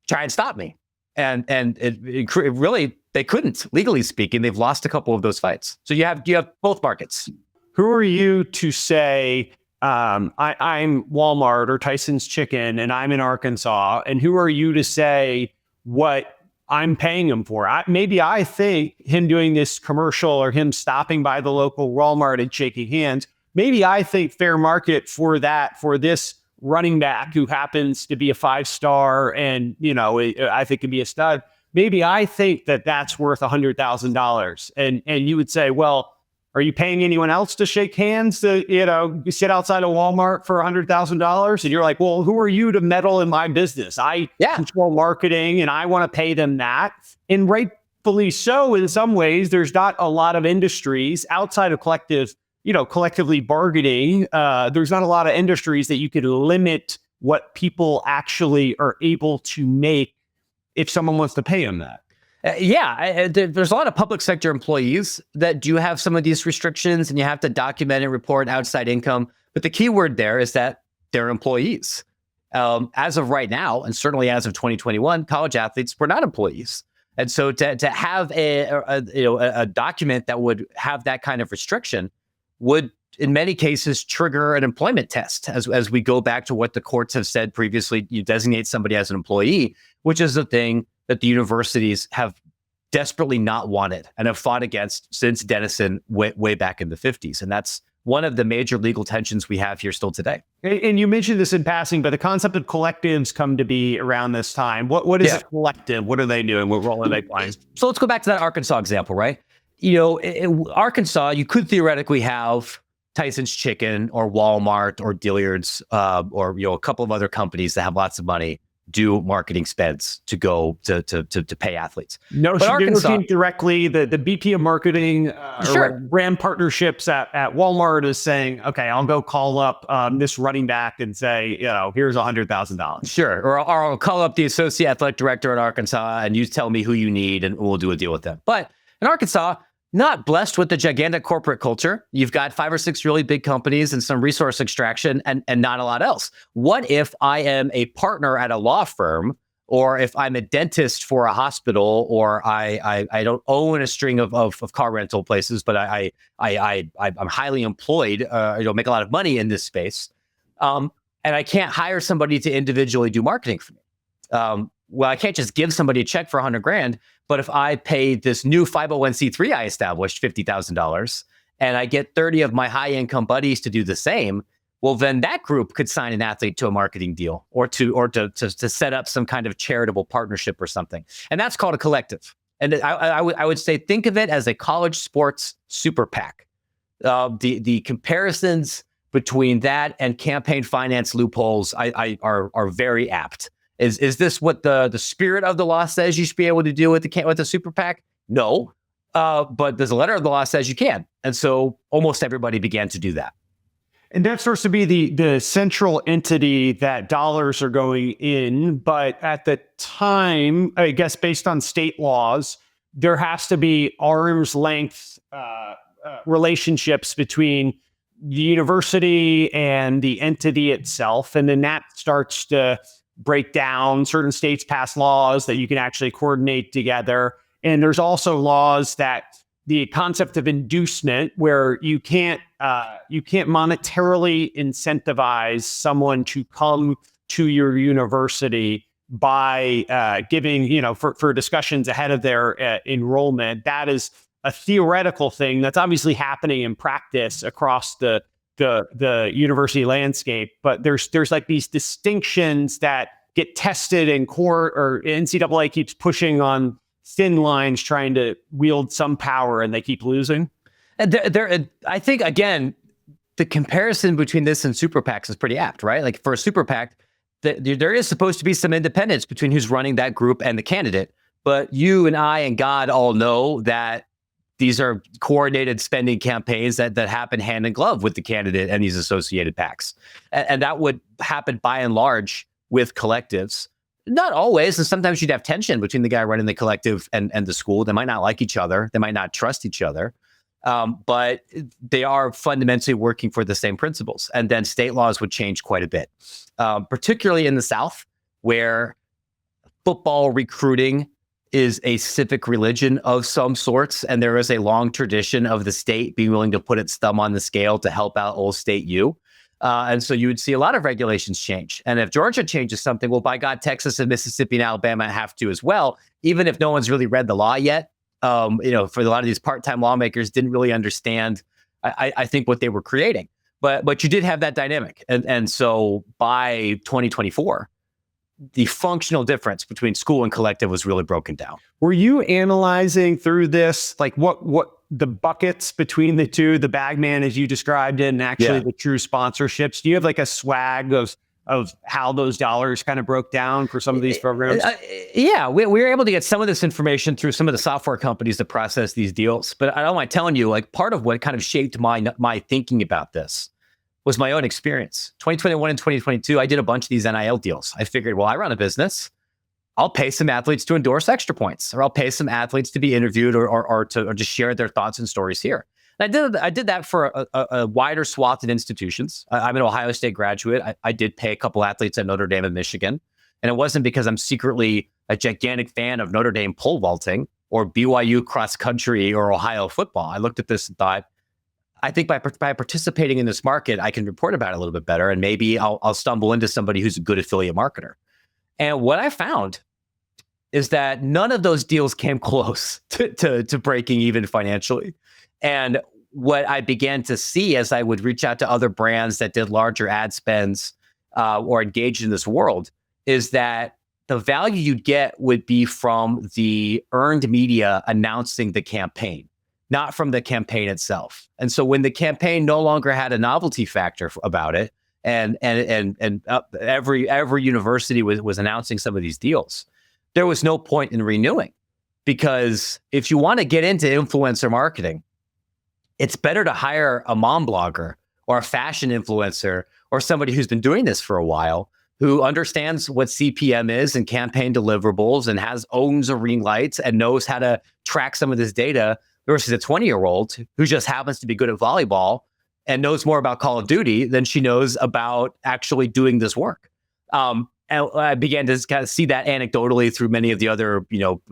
try and stop me. And it really, they couldn't, legally speaking. They've lost a couple of those fights. So you have both markets. Who are you to say, I'm Walmart or Tyson's Chicken and I'm in Arkansas, and who are you to say what I'm paying him for? Maybe I think him doing this commercial or him stopping by the local Walmart and shaking hands, maybe I think fair market for that, for this running back who happens to be a 5-star and, I think can be a stud. Maybe I think that that's worth $100,000. And you would say, well, are you paying anyone else to shake hands to, sit outside of Walmart for $100,000? And you're like, well, who are you to meddle in my business? I control marketing and I want to pay them that. And rightfully so, in some ways, there's not a lot of industries outside of collectively bargaining. There's not a lot of industries that you could limit what people actually are able to make if someone wants to pay them that. There's a lot of public sector employees that do have some of these restrictions, and you have to document and report outside income. But the key word there is that they're employees. As of right now, and certainly as of 2021, college athletes were not employees. And so to have a document that would have that kind of restriction would, in many cases, trigger an employment test. As we go back to what the courts have said previously, you designate somebody as an employee, which is the thing that the universities have desperately not wanted and have fought against since Denison way back in the 50s. And that's one of the major legal tensions we have here still today. And you mentioned this in passing, but the concept of collectives come to be around this time. What is a collective? What are they doing? What role are they playing? So let's go back to that Arkansas example, right? In Arkansas, you could theoretically have Tyson's Chicken or Walmart or Dillard's or a couple of other companies that have lots of money do marketing spends to go to pay athletes. No, but Arkansas directly, the VP of marketing or brand partnerships at Walmart is saying, okay, I'll go call up this running back and say, here's $100,000. Sure. Or I'll call up the associate athletic director at Arkansas and you tell me who you need and we'll do a deal with them. But in Arkansas, not blessed with the gigantic corporate culture. You've got 5 or 6 really big companies and some resource extraction and not a lot else. What if I am a partner at a law firm, or if I'm a dentist for a hospital, or I don't own a string of car rental places, but I'm highly employed, make a lot of money in this space, and I can't hire somebody to individually do marketing for me. Well, I can't just give somebody a check for $100,000, but if I pay this new 501c3 I established $50,000 and I get 30 of my high income buddies to do the same, well, then that group could sign an athlete to a marketing deal or to set up some kind of charitable partnership or something. And that's called a collective. And I would say, think of it as a college sports super PAC. The comparisons between that and campaign finance loopholes are very apt. Is this what the spirit of the law says you should be able to do with the super PAC? No, but there's a letter of the law says you can, and so almost everybody began to do that. And that starts to be the central entity that dollars are going in. But at the time, I guess based on state laws, there has to be arm's length relationships between the university and the entity itself, and then that starts to break down. Certain states pass laws that you can actually coordinate together. And there's also laws that the concept of inducement, where you can't monetarily incentivize someone to come to your university by giving, for discussions ahead of their enrollment. That is a theoretical thing that's obviously happening in practice across the university landscape, but there's like these distinctions that get tested in court, or NCAA keeps pushing on thin lines trying to wield some power, and they keep losing. And I think, again, the comparison between this and super PACs is pretty apt, right? Like for a super PAC, there is supposed to be some independence between who's running that group and the candidate, but you and I and God all know that these are coordinated spending campaigns that happen hand in glove with the candidate and these associated PACs. And that would happen by and large with collectives. Not always, and sometimes you'd have tension between the guy running the collective and the school. They might not like each other. They might not trust each other. But they are fundamentally working for the same principles. And then state laws would change quite a bit, particularly in the South, where football recruiting is a civic religion of some sorts, and there is a long tradition of the state being willing to put its thumb on the scale to help out Old State U. And so you would see a lot of regulations change. And if Georgia changes something, well, by God, Texas and Mississippi and Alabama have to as well, even if no one's really read the law yet. For a lot of these part-time lawmakers didn't really understand, I think, what they were creating. But you did have that dynamic. And so by 2024, the functional difference between school and collective was really broken down. Were you analyzing through this, like what the buckets between the two, the bagman as you described it, and actually the true sponsorships? Do you have like a swag of how those dollars kind of broke down for some of these programs? We were able to get some of this information through some of the software companies that process these deals. But I don't mind telling you, like, part of what kind of shaped my thinking about this was my own experience. 2021 and 2022, I did a bunch of these NIL deals. I figured, well, I run a business. I'll pay some athletes to endorse Extra Points, or I'll pay some athletes to be interviewed or just share their thoughts and stories here. And I did that for a wider swath of institutions. I'm an Ohio State graduate. I did pay a couple athletes at Notre Dame and Michigan. And it wasn't because I'm secretly a gigantic fan of Notre Dame pole vaulting or BYU cross country or Ohio football. I looked at this and thought, I think by participating in this market, I can report about it a little bit better, and maybe I'll stumble into somebody who's a good affiliate marketer. And what I found is that none of those deals came close to breaking even financially. And what I began to see as I would reach out to other brands that did larger ad spends or engaged in this world is that the value you'd get would be from the earned media announcing the campaign, not from the campaign itself. And so when the campaign no longer had a novelty factor about it, and every university was announcing some of these deals, there was no point in renewing. Because if you want to get into influencer marketing, it's better to hire a mom blogger or a fashion influencer or somebody who's been doing this for a while, who understands what CPM is and campaign deliverables and owns a ring lights and knows how to track some of this data, versus a 20-year-old who just happens to be good at volleyball and knows more about Call of Duty than she knows about actually doing this work. And I began to kind of see that anecdotally through many of the other,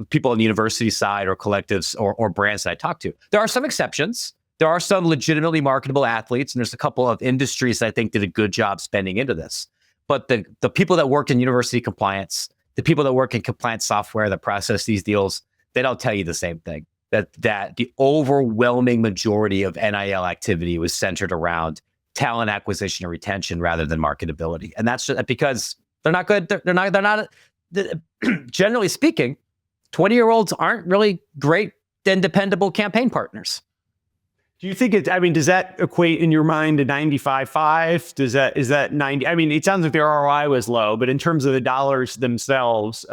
people on the university side or collectives or brands that I talked to. There are some exceptions. There are some legitimately marketable athletes, and there's a couple of industries that I think did a good job spending into this. But the people that work in university compliance, the people that work in compliance software that process these deals, they don't tell you the same thing. That the overwhelming majority of NIL activity was centered around talent acquisition and retention rather than marketability. And that's just because they're not good. They're not generally speaking, 20-year-olds aren't really great and dependable campaign partners. Do you think does that equate in your mind to 95.5? Is that 90? It sounds like the ROI was low, but in terms of the dollars themselves,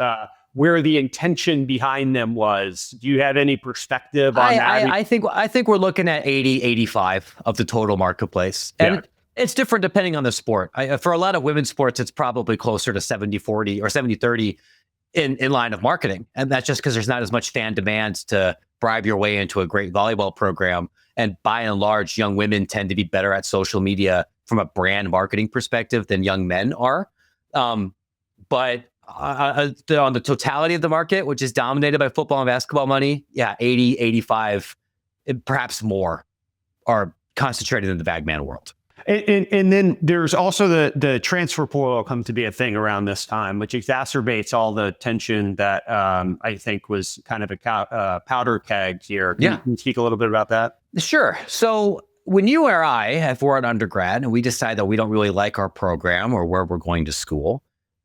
where the intention behind them was, do you have any perspective on that? I think we're looking at 80, 85 of the total marketplace. And it's different depending on the sport. For a lot of women's sports, it's probably closer to 70-40 or 70-30 in line of marketing. And that's just because there's not as much fan demand to bribe your way into a great volleyball program. And by and large, young women tend to be better at social media from a brand marketing perspective than young men are. But on the totality of the market, which is dominated by football and basketball money, 80, 85, perhaps more are concentrated in the bagman world. And then there's also the transfer portal come to be a thing around this time, which exacerbates all the tension that I think was kind of a powder keg here. Can you speak a little bit about that? Sure. So when you or I, if we're an undergrad and we decide that we don't really like our program or where we're going to school,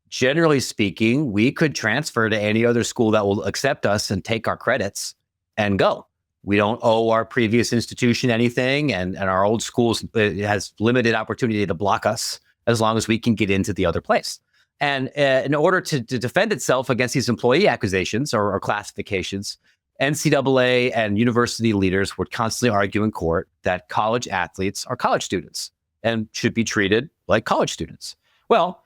generally speaking, we could transfer to any other school that will accept us and take our credits and go. We don't owe our previous institution anything, and our old schools has limited opportunity to block us as long as we can get into the other place. And in order to defend itself against these employee accusations or classifications, NCAA and university leaders would constantly argue in court that college athletes are college students and should be treated like college students. Well,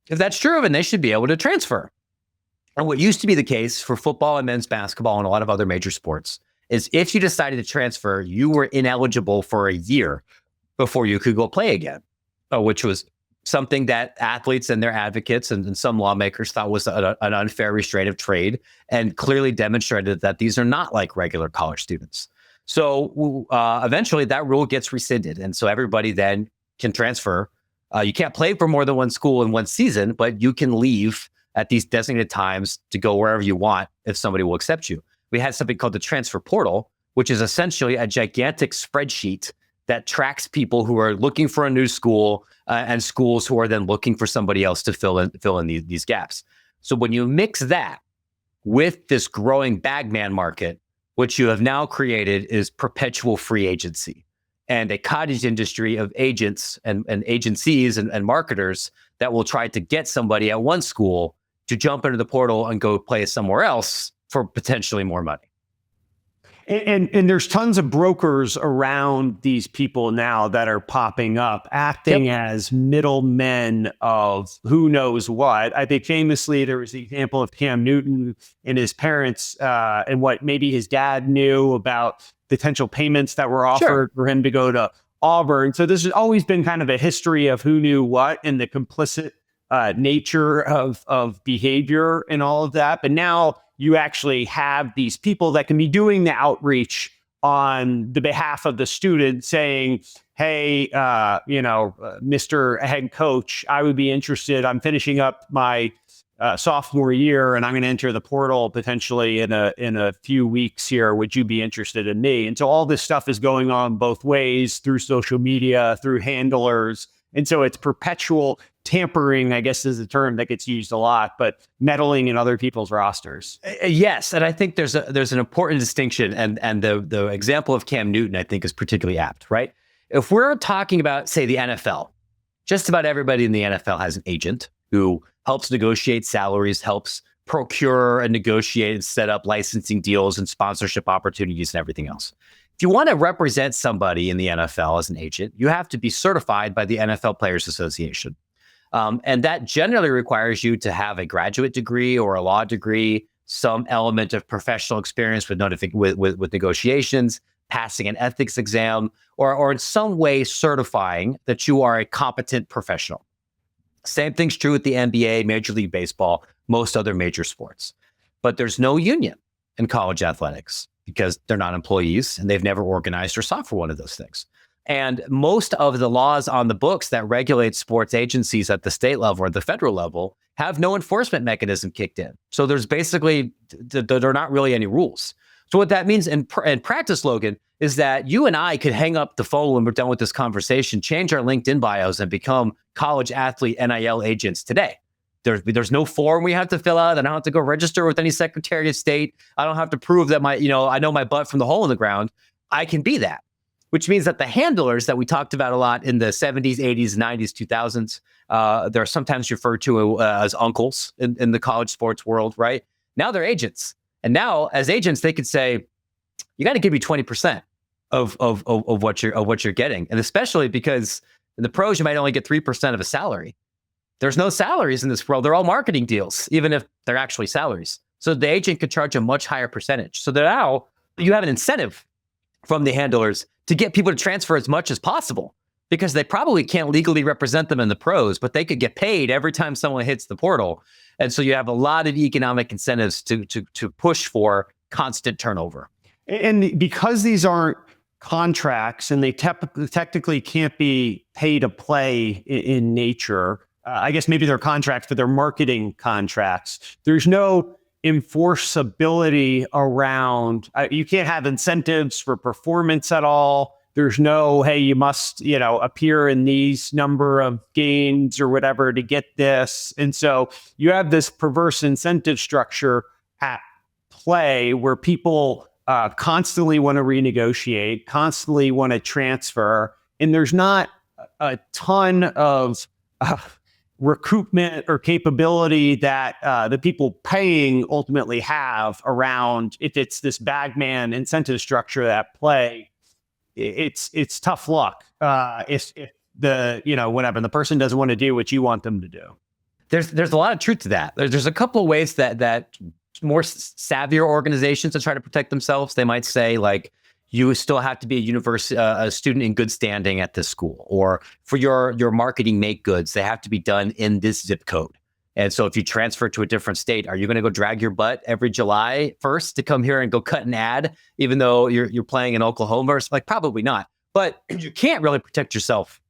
if that's true, then they should be able to transfer. And what used to be the case for football and men's basketball and a lot of other major sports is if you decided to transfer, you were ineligible for a year before you could go play again, which was something that athletes and their advocates and some lawmakers thought was an unfair restraint of trade, and clearly demonstrated that these are not like regular college students. So eventually that rule gets rescinded. And so everybody then can transfer. You can't play for more than one school in one season, but you can leave at these designated times to go wherever you want if somebody will accept you. We had something called the transfer portal, which is essentially a gigantic spreadsheet that tracks people who are looking for a new school and schools who are then looking for somebody else to fill in these gaps. So when you mix that with this growing bagman market, what you have now created is perpetual free agency and a cottage industry of agents and agencies and marketers that will try to get somebody at one school to jump into the portal and go play somewhere else for potentially more money. And there's tons of brokers around these people now that are popping up, acting as middlemen of who knows what. I think famously there was the example of Cam Newton and his parents and what maybe his dad knew about potential payments that were offered for him to go to Auburn. So this has always been kind of a history of who knew what and the complicit nature of behavior and all of that. But now you actually have these people that can be doing the outreach on the behalf of the student saying, hey, Mr. Head Coach, I would be interested. I'm finishing up my sophomore year and I'm going to enter the portal potentially in a few weeks here. Would you be interested in me? And so all this stuff is going on both ways through social media, through handlers. And so it's perpetual tampering, I guess is the term that gets used a lot, but meddling in other people's rosters. Yes. And I think there's an important distinction. And the example of Cam Newton, I think, is particularly apt, right? If we're talking about, say, the NFL, just about everybody in the NFL has an agent who helps negotiate salaries, helps procure and negotiate and set up licensing deals and sponsorship opportunities and everything else. If you want to represent somebody in the NFL as an agent, you have to be certified by the NFL Players Association. And that generally requires you to have a graduate degree or a law degree, some element of professional experience with negotiations, passing an ethics exam, or in some way certifying that you are a competent professional. Same thing's true with the NBA, Major League Baseball, most other major sports. But there's no union in college athletics because they're not employees and they've never organized or sought for one of those things. And most of the laws on the books that regulate sports agencies at the state level or the federal level have no enforcement mechanism kicked in. So there's basically, there are not really any rules. So what that means in practice, Logan, is that you and I could hang up the phone when we're done with this conversation, change our LinkedIn bios and become college athlete NIL agents today. There's no form we have to fill out. I don't have to go register with any Secretary of State. I don't have to prove that I know my butt from the hole in the ground. I can be that. Which means that the handlers that we talked about a lot in the 70s, 80s, 90s, 2000s, they're sometimes referred to as uncles in the college sports world, right? Now they're agents. And now as agents, they could say, you got to give me 20% of what you're getting. And especially because in the pros, you might only get 3% of a salary. There's no salaries in this world. They're all marketing deals, even if they're actually salaries. So the agent could charge a much higher percentage. So that now you have an incentive from the handlers to get people to transfer as much as possible because they probably can't legally represent them in the pros, but they could get paid every time someone hits the portal. And so you have a lot of economic incentives to push for constant turnover. And because these aren't contracts and they technically can't be pay to play in nature, I guess maybe they're contracts, but they're marketing contracts. There's no enforceability around, you can't have incentives for performance at all. There's no, hey, you must, appear in these number of games or whatever to get this. And so you have this perverse incentive structure at play where people constantly want to renegotiate, constantly want to transfer. And there's not a ton of recoupment or capability that the people paying ultimately have around if it's this bagman incentive structure at play. It's tough luck if the person doesn't want to do what you want them to do. There's a lot of truth to that. There's a couple of ways that more savvier organizations to try to protect themselves. They might say, like, you still have to be a student in good standing at this school, or for your marketing make goods, they have to be done in this zip code. And so if you transfer to a different state, are you going to go drag your butt every July 1st to come here and go cut an ad, even though you're playing in Oklahoma? Or like, probably not. But you can't really protect yourself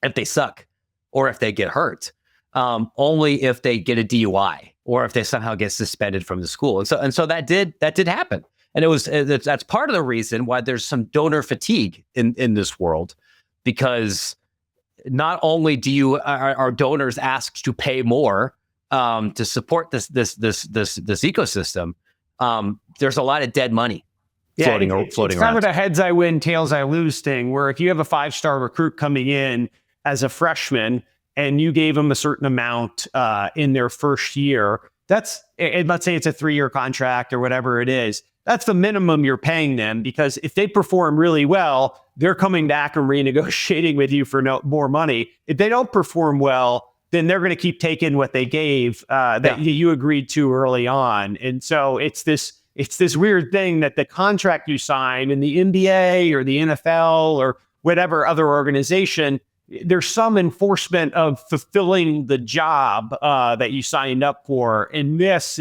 if they suck or if they get hurt. Only if they get a DUI or if they somehow get suspended from the school. And so that did happen. And that's part of the reason why there's some donor fatigue in this world, because not only are donors asked to pay more to support this ecosystem, there's a lot of dead money floating around. It's kind of a heads I win, tails I lose thing, where if you have a 5-star recruit coming in as a freshman and you gave them a certain amount in their first year, let's say it's a 3-year contract or whatever it is, that's the minimum you're paying them, because if they perform really well, they're coming back and renegotiating with you for more money. If they don't perform well, then they're going to keep taking what they gave that you agreed to early on. And so it's this weird thing that the contract you sign in the NBA or the NFL or whatever other organization, there's some enforcement of fulfilling the job that you signed up for. In this,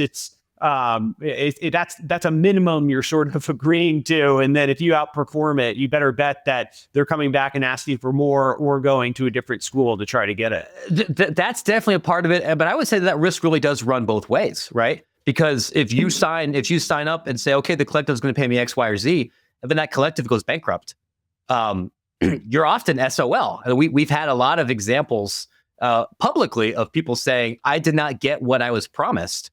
that's a minimum you're sort of agreeing to. And then if you outperform it, you better bet that they're coming back and asking for more or going to a different school to try to get it. That's definitely a part of it. But I would say that risk really does run both ways, right? Because if you sign up and say, okay, the collective is going to pay me X, Y, or Z, and then that collective goes bankrupt, you're often SOL. We've had a lot of examples publicly of people saying, I did not get what I was promised.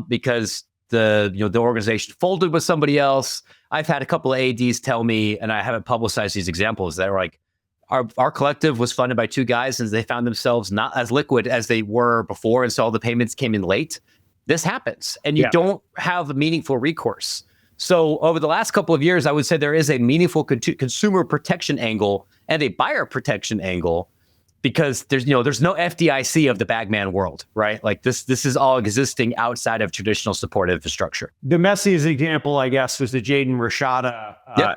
Because the organization folded with somebody else. I've had a couple of ADs tell me, and I haven't publicized these examples, that are like, our collective was funded by 2 guys and they found themselves not as liquid as they were before, and so all the payments came in late. This happens, and you don't have a meaningful recourse. So over the last couple of years, I would say there is a meaningful consumer protection angle and a buyer protection angle, because there's no FDIC of the bagman world, right? Like this is all existing outside of traditional support infrastructure. The messiest example, I guess, was the Jaden Rashada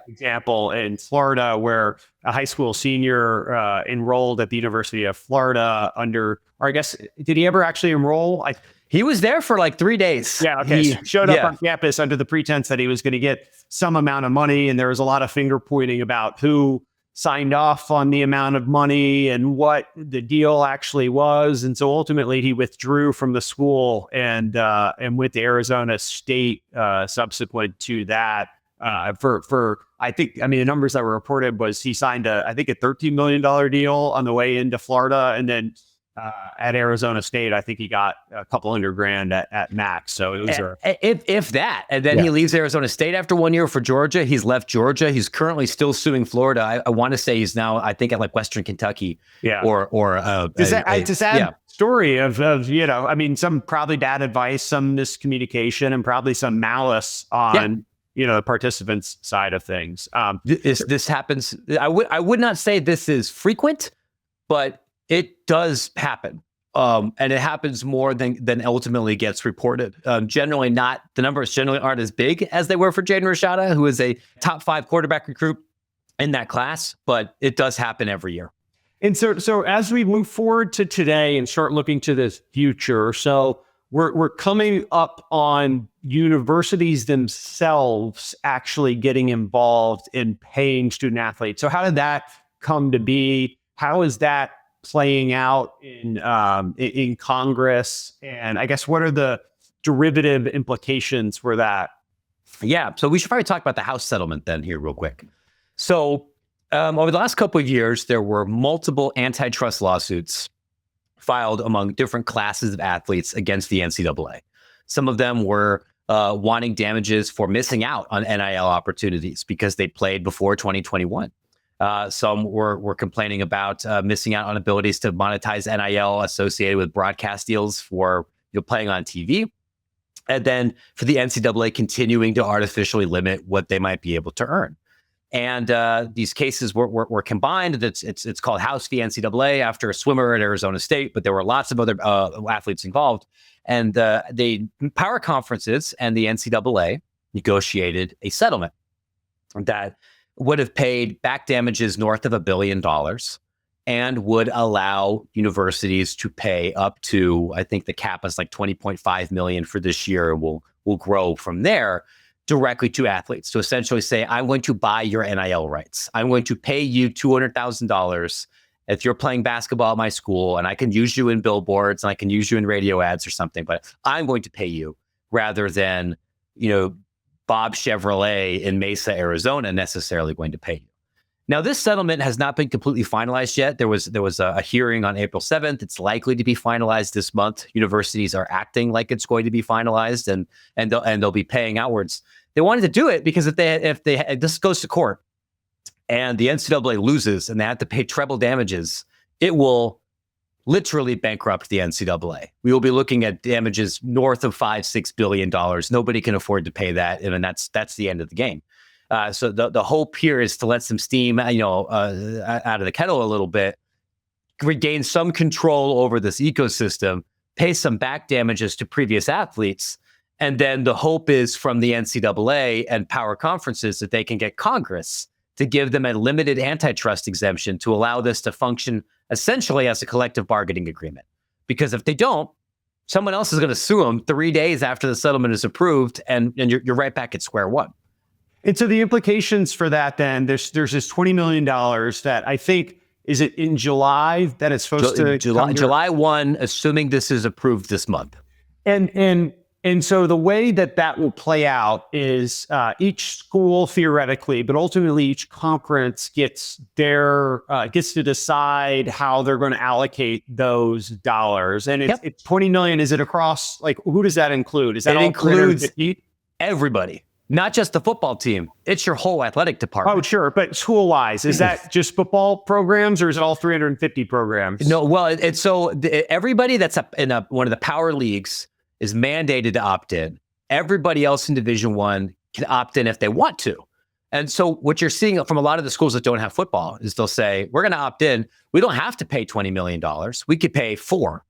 example in Florida, where a high school senior enrolled at the University of Florida did he ever actually enroll? He was there for like 3 days. Yeah, okay. He showed up on campus under the pretense that he was going to get some amount of money, and there was a lot of finger pointing about who signed off on the amount of money and what the deal actually was. And so ultimately he withdrew from the school and went to Arizona State subsequent to that the numbers that were reported was he signed a $13 million deal on the way into Florida. And then at Arizona State, I think he got a couple $100,000 at max. So it was if that, and then he leaves Arizona State after 1 year for Georgia. He's left Georgia. He's currently still suing Florida. I want to say he's now, I think, at like Western Kentucky. Yeah. It's a sad story of some probably bad advice, some miscommunication, and probably some malice on the participants' side of things. This happens. I would not say this is frequent, but it does happen. And it happens more than ultimately gets reported. Generally not, the numbers generally aren't as big as they were for Jaden Rashada, who is a top 5 quarterback recruit in that class, but it does happen every year. And so as we move forward to today and start looking to the future, so we're coming up on universities themselves actually getting involved in paying student athletes. So how did that come to be? How is that playing out in Congress? And I guess what are the derivative implications for that? Yeah, so we should probably talk about the House settlement then here real quick. So over the last couple of years, there were multiple antitrust lawsuits filed among different classes of athletes against the NCAA. Some of them were wanting damages for missing out on NIL opportunities because they played before 2021. Some were complaining about missing out on abilities to monetize NIL associated with broadcast deals for playing on TV. And then for the NCAA continuing to artificially limit what they might be able to earn. And these cases were combined. It's called House v. NCAA after a swimmer at Arizona State, but there were lots of other athletes involved. And the power conferences and the NCAA negotiated a settlement. that would have paid back damages north of $1 billion and would allow universities to pay up to, I think the cap is like 20.5 million for this year. Will grow from there directly to athletes to essentially say, I'm going to buy your NIL rights. I'm going to pay you $200,000 if you're playing basketball at my school, and I can use you in billboards and I can use you in radio ads or something, but I'm going to pay you rather than, Bob Chevrolet in Mesa, Arizona necessarily going to pay you. Now, this settlement has not been completely finalized yet. There was a hearing on April 7th. It's likely to be finalized this month. Universities are acting like it's going to be finalized, and they'll be paying outwards. They wanted to do it because if this goes to court and the NCAA loses and they have to pay treble damages, it will literally bankrupt the NCAA. We will be looking at damages north of $5-6 billion. Nobody can afford to pay that, and that's the end of the game. So the hope here is to let some steam, out of the kettle a little bit, regain some control over this ecosystem, pay some back damages to previous athletes, and then the hope is from the NCAA and power conferences that they can get Congress to give them a limited antitrust exemption to allow this to function essentially as a collective bargaining agreement. Because if they don't, someone else is going to sue them 3 days after the settlement is approved, and you're right back at square one. And so the implications for that, then, there's this $20 million that I think, is it in July that it's supposed to July 1, assuming this is approved this month. And so the way that will play out is each school theoretically, but ultimately each conference gets to decide how they're going to allocate those dollars. And it's 20 million. Is it across, like, who does that include? Is that it all includes everybody? Not just the football team. It's your whole athletic department. Oh, sure. But school-wise, is that just football programs, or is it all 350 programs? No, well, it's so everybody that's in one of the power leagues is mandated to opt in. Everybody else in Division I can opt in if they want to. And so what you're seeing from a lot of the schools that don't have football is they'll say, we're going to opt in. We don't have to pay $20 million. We could pay $4 million.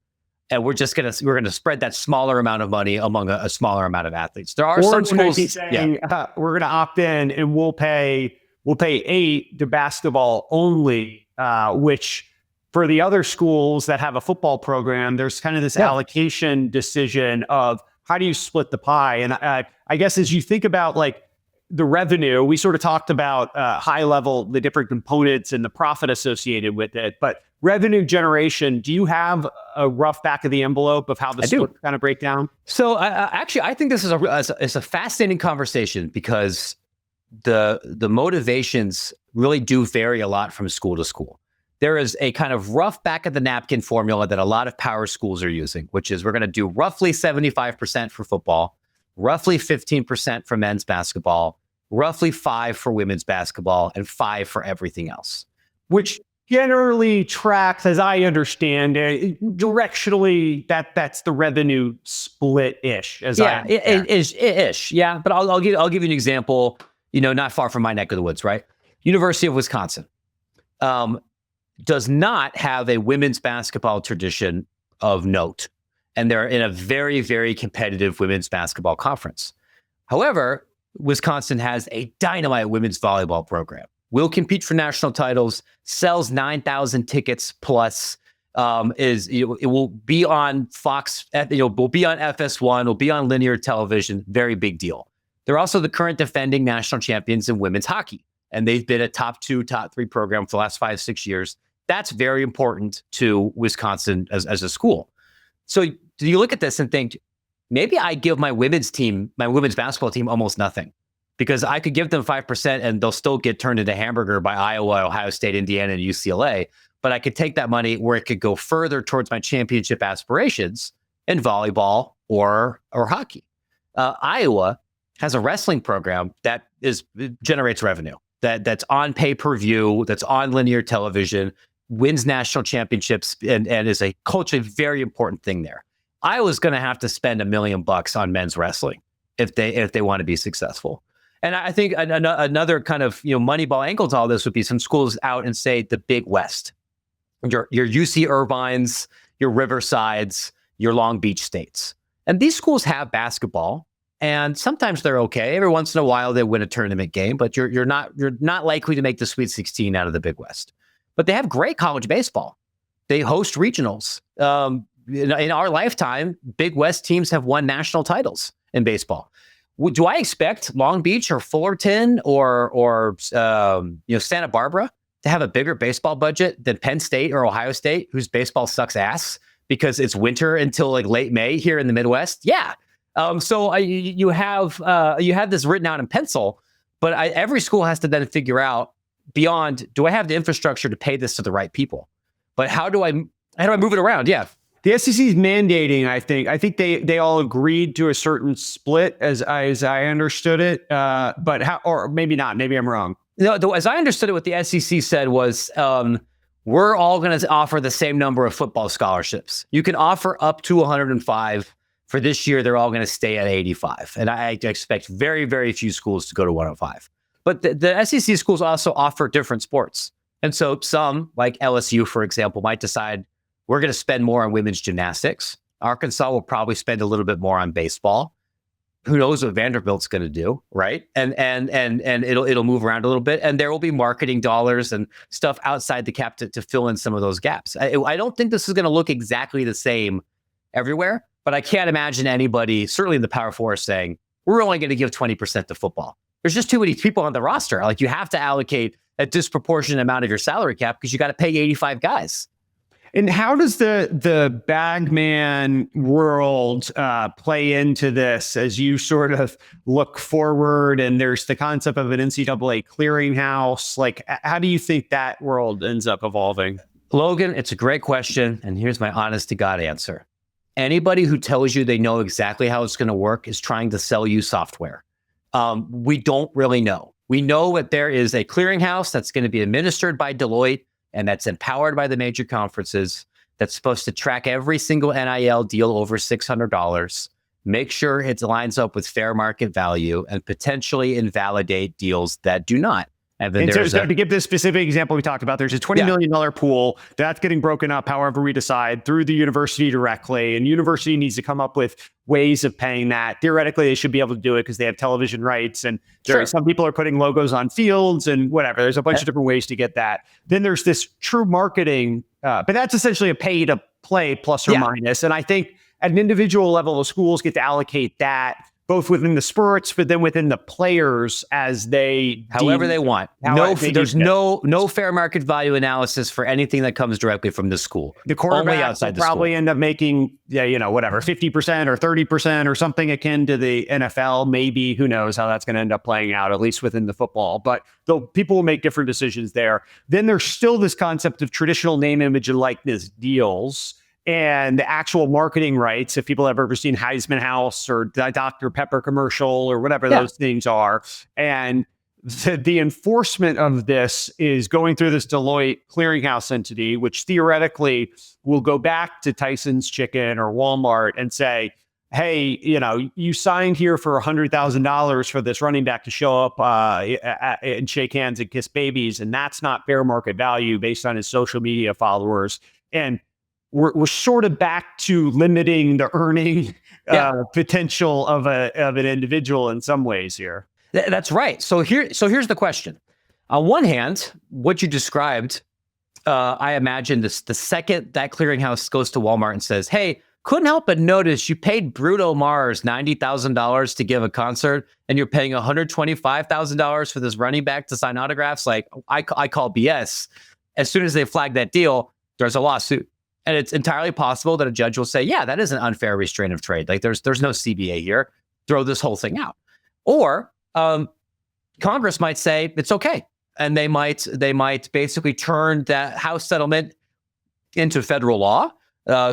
And we're going to spread that smaller amount of money among a smaller amount of athletes. There are some schools saying, we're going to opt in and we'll pay $8 million to basketball only, which for the other schools that have a football program, there's kind of this allocation decision of how do you split the pie? And I guess as you think about like the revenue, we sort of talked about high level, the different components and the profit associated with it, but revenue generation, do you have a rough back of the envelope of how the split kind of break down? So actually, I think this is a fascinating conversation because the motivations really do vary a lot from school to school. There is a kind of rough back of the napkin formula that a lot of power schools are using, which is we're going to do roughly 75% for football, roughly 15% for men's basketball, roughly 5% for women's basketball, and 5% for everything else. Which generally tracks, as I understand it, directionally, that's the revenue split-ish. Ish. Yeah, but I'll give you an example. Not far from my neck of the woods, right? University of Wisconsin does not have a women's basketball tradition of note, and they're in a very, very competitive women's basketball conference. However, Wisconsin has a dynamite women's volleyball program. Will compete for national titles, sells 9,000 tickets plus, it will be on Fox, will be on FS1, will be on linear television, very big deal. They're also the current defending national champions in women's hockey, and they've been a top 2, top 3 program for the last 5-6 years. That's very important to Wisconsin as a school. So do you look at this and think, maybe I give my women's basketball team almost nothing? Because I could give them 5% and they'll still get turned into hamburger by Iowa, Ohio State, Indiana, and UCLA. But I could take that money where it could go further towards my championship aspirations in volleyball or hockey. Iowa has a wrestling program that generates revenue, that's on pay-per-view, that's on linear television, wins national championships, and is a culturally very important thing there. Iowa's going to have to spend $1 million on men's wrestling if they want to be successful. And I think another kind of Moneyball angle to all this would be some schools out and say the Big West, your UC Irvines, your Riversides, your Long Beach States, and these schools have basketball, And sometimes they're okay. Every once in a while they win a tournament game, but you're not likely to make the Sweet 16 out of the Big West. But they have great college baseball. They host regionals. In our lifetime, Big West teams have won national titles in baseball. Do I expect Long Beach or Fullerton or Santa Barbara to have a bigger baseball budget than Penn State or Ohio State, whose baseball sucks ass because it's winter until like late May here in the Midwest? Yeah. So you have this written out in pencil, but every school has to then figure out beyond, do I have the infrastructure to pay this to the right people? But how do I move it around? Yeah. The SEC is mandating, I think they all agreed to a certain split as I understood it. But how, or maybe not, maybe I'm wrong. No, as I understood it, what the SEC said was, we're all going to offer the same number of football scholarships. You can offer up to 105. For this year, they're all going to stay at 85. And I expect very, very few schools to go to 105. But the SEC schools also offer different sports. And so some, like LSU, for example, might decide we're going to spend more on women's gymnastics. Arkansas will probably spend a little bit more on baseball. Who knows what Vanderbilt's going to do, right? And it'll move around a little bit. And there will be marketing dollars and stuff outside the cap to fill in some of those gaps. I don't think this is going to look exactly the same everywhere. But I can't imagine anybody, certainly in the Power Four, saying, we're only going to give 20% to football. There's just too many people on the roster. Like, you have to allocate a disproportionate amount of your salary cap because you got to pay 85 guys. And how does the bagman world play into this as you sort of look forward? And there's the concept of an NCAA clearinghouse. Like, how do you think that world ends up evolving? Logan, it's a great question. And here's my honest to God answer. Anybody who tells you they know exactly how it's going to work is trying to sell you software. We don't really know. We know that there is a clearinghouse that's going to be administered by Deloitte and that's empowered by the major conferences, that's supposed to track every single NIL deal over $600, make sure it lines up with fair market value, and potentially invalidate deals that do not. And so to give this specific example we talked about, there's a $20 million pool that's getting broken up however we decide through the university directly. And university needs to come up with ways of paying that. Theoretically, they should be able to do it because they have television rights. And some people are putting logos on fields and whatever. There's a bunch of different ways to get that. Then there's this true marketing, but that's essentially a pay to play plus or minus. And I think at an individual level, the schools get to allocate that both within the sports, but then within the players as they however they want. There's no fair market value analysis for anything that comes directly from the school. The quarterback will probably end up making, 50% or 30% or something akin to the NFL. Maybe, who knows how that's going to end up playing out, at least within the football. But though people will make different decisions there. Then there's still this concept of traditional name, image, and likeness deals. And the actual marketing rights, if people have ever seen Heisman House or the Dr. Pepper commercial or whatever those things are. And the enforcement of this is going through this Deloitte clearinghouse entity, which theoretically will go back to Tyson's Chicken or Walmart and say, hey, you signed here for $100,000 for this running back to show up and shake hands and kiss babies. And that's not fair market value based on his social media followers. And we're sort of back to limiting the earning potential of an individual in some ways here. That's right. So here's the question. On one hand, what you described, I imagine the second that clearinghouse goes to Walmart and says, hey, couldn't help but notice you paid Bruno Mars $90,000 to give a concert and you're paying $125,000 for this running back to sign autographs. Like, I call BS. As soon as they flag that deal, there's a lawsuit. And it's entirely possible that a judge will say, yeah, that is an unfair restraint of trade. Like, there's no CBA here. Throw this whole thing out. Or Congress might say it's okay. And they might basically turn that House settlement into federal law.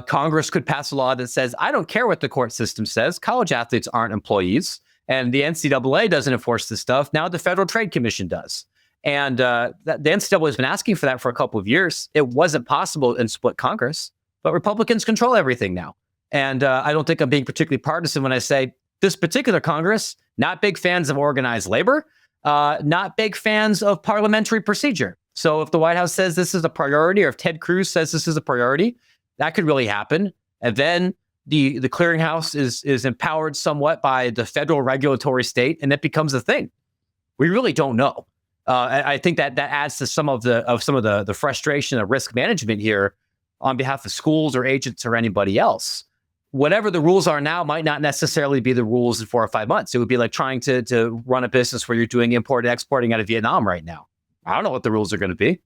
Congress could pass a law that says, I don't care what the court system says. College athletes aren't employees. And the NCAA doesn't enforce this stuff. Now the Federal Trade Commission does. And the NCAA has been asking for that for a couple of years. It wasn't possible in split Congress, but Republicans control everything now. And I don't think I'm being particularly partisan when I say this particular Congress, not big fans of organized labor, not big fans of parliamentary procedure. So if the White House says this is a priority, or if Ted Cruz says this is a priority, that could really happen. And then the clearinghouse is empowered somewhat by the federal regulatory state, and it becomes a thing. We really don't know. I think that adds to some of the frustration of risk management here on behalf of schools or agents or anybody else. Whatever the rules are now might not necessarily be the rules in 4 or 5 months. It would be like trying to run a business where you're doing import and exporting out of Vietnam right now. I don't know what the rules are going to be.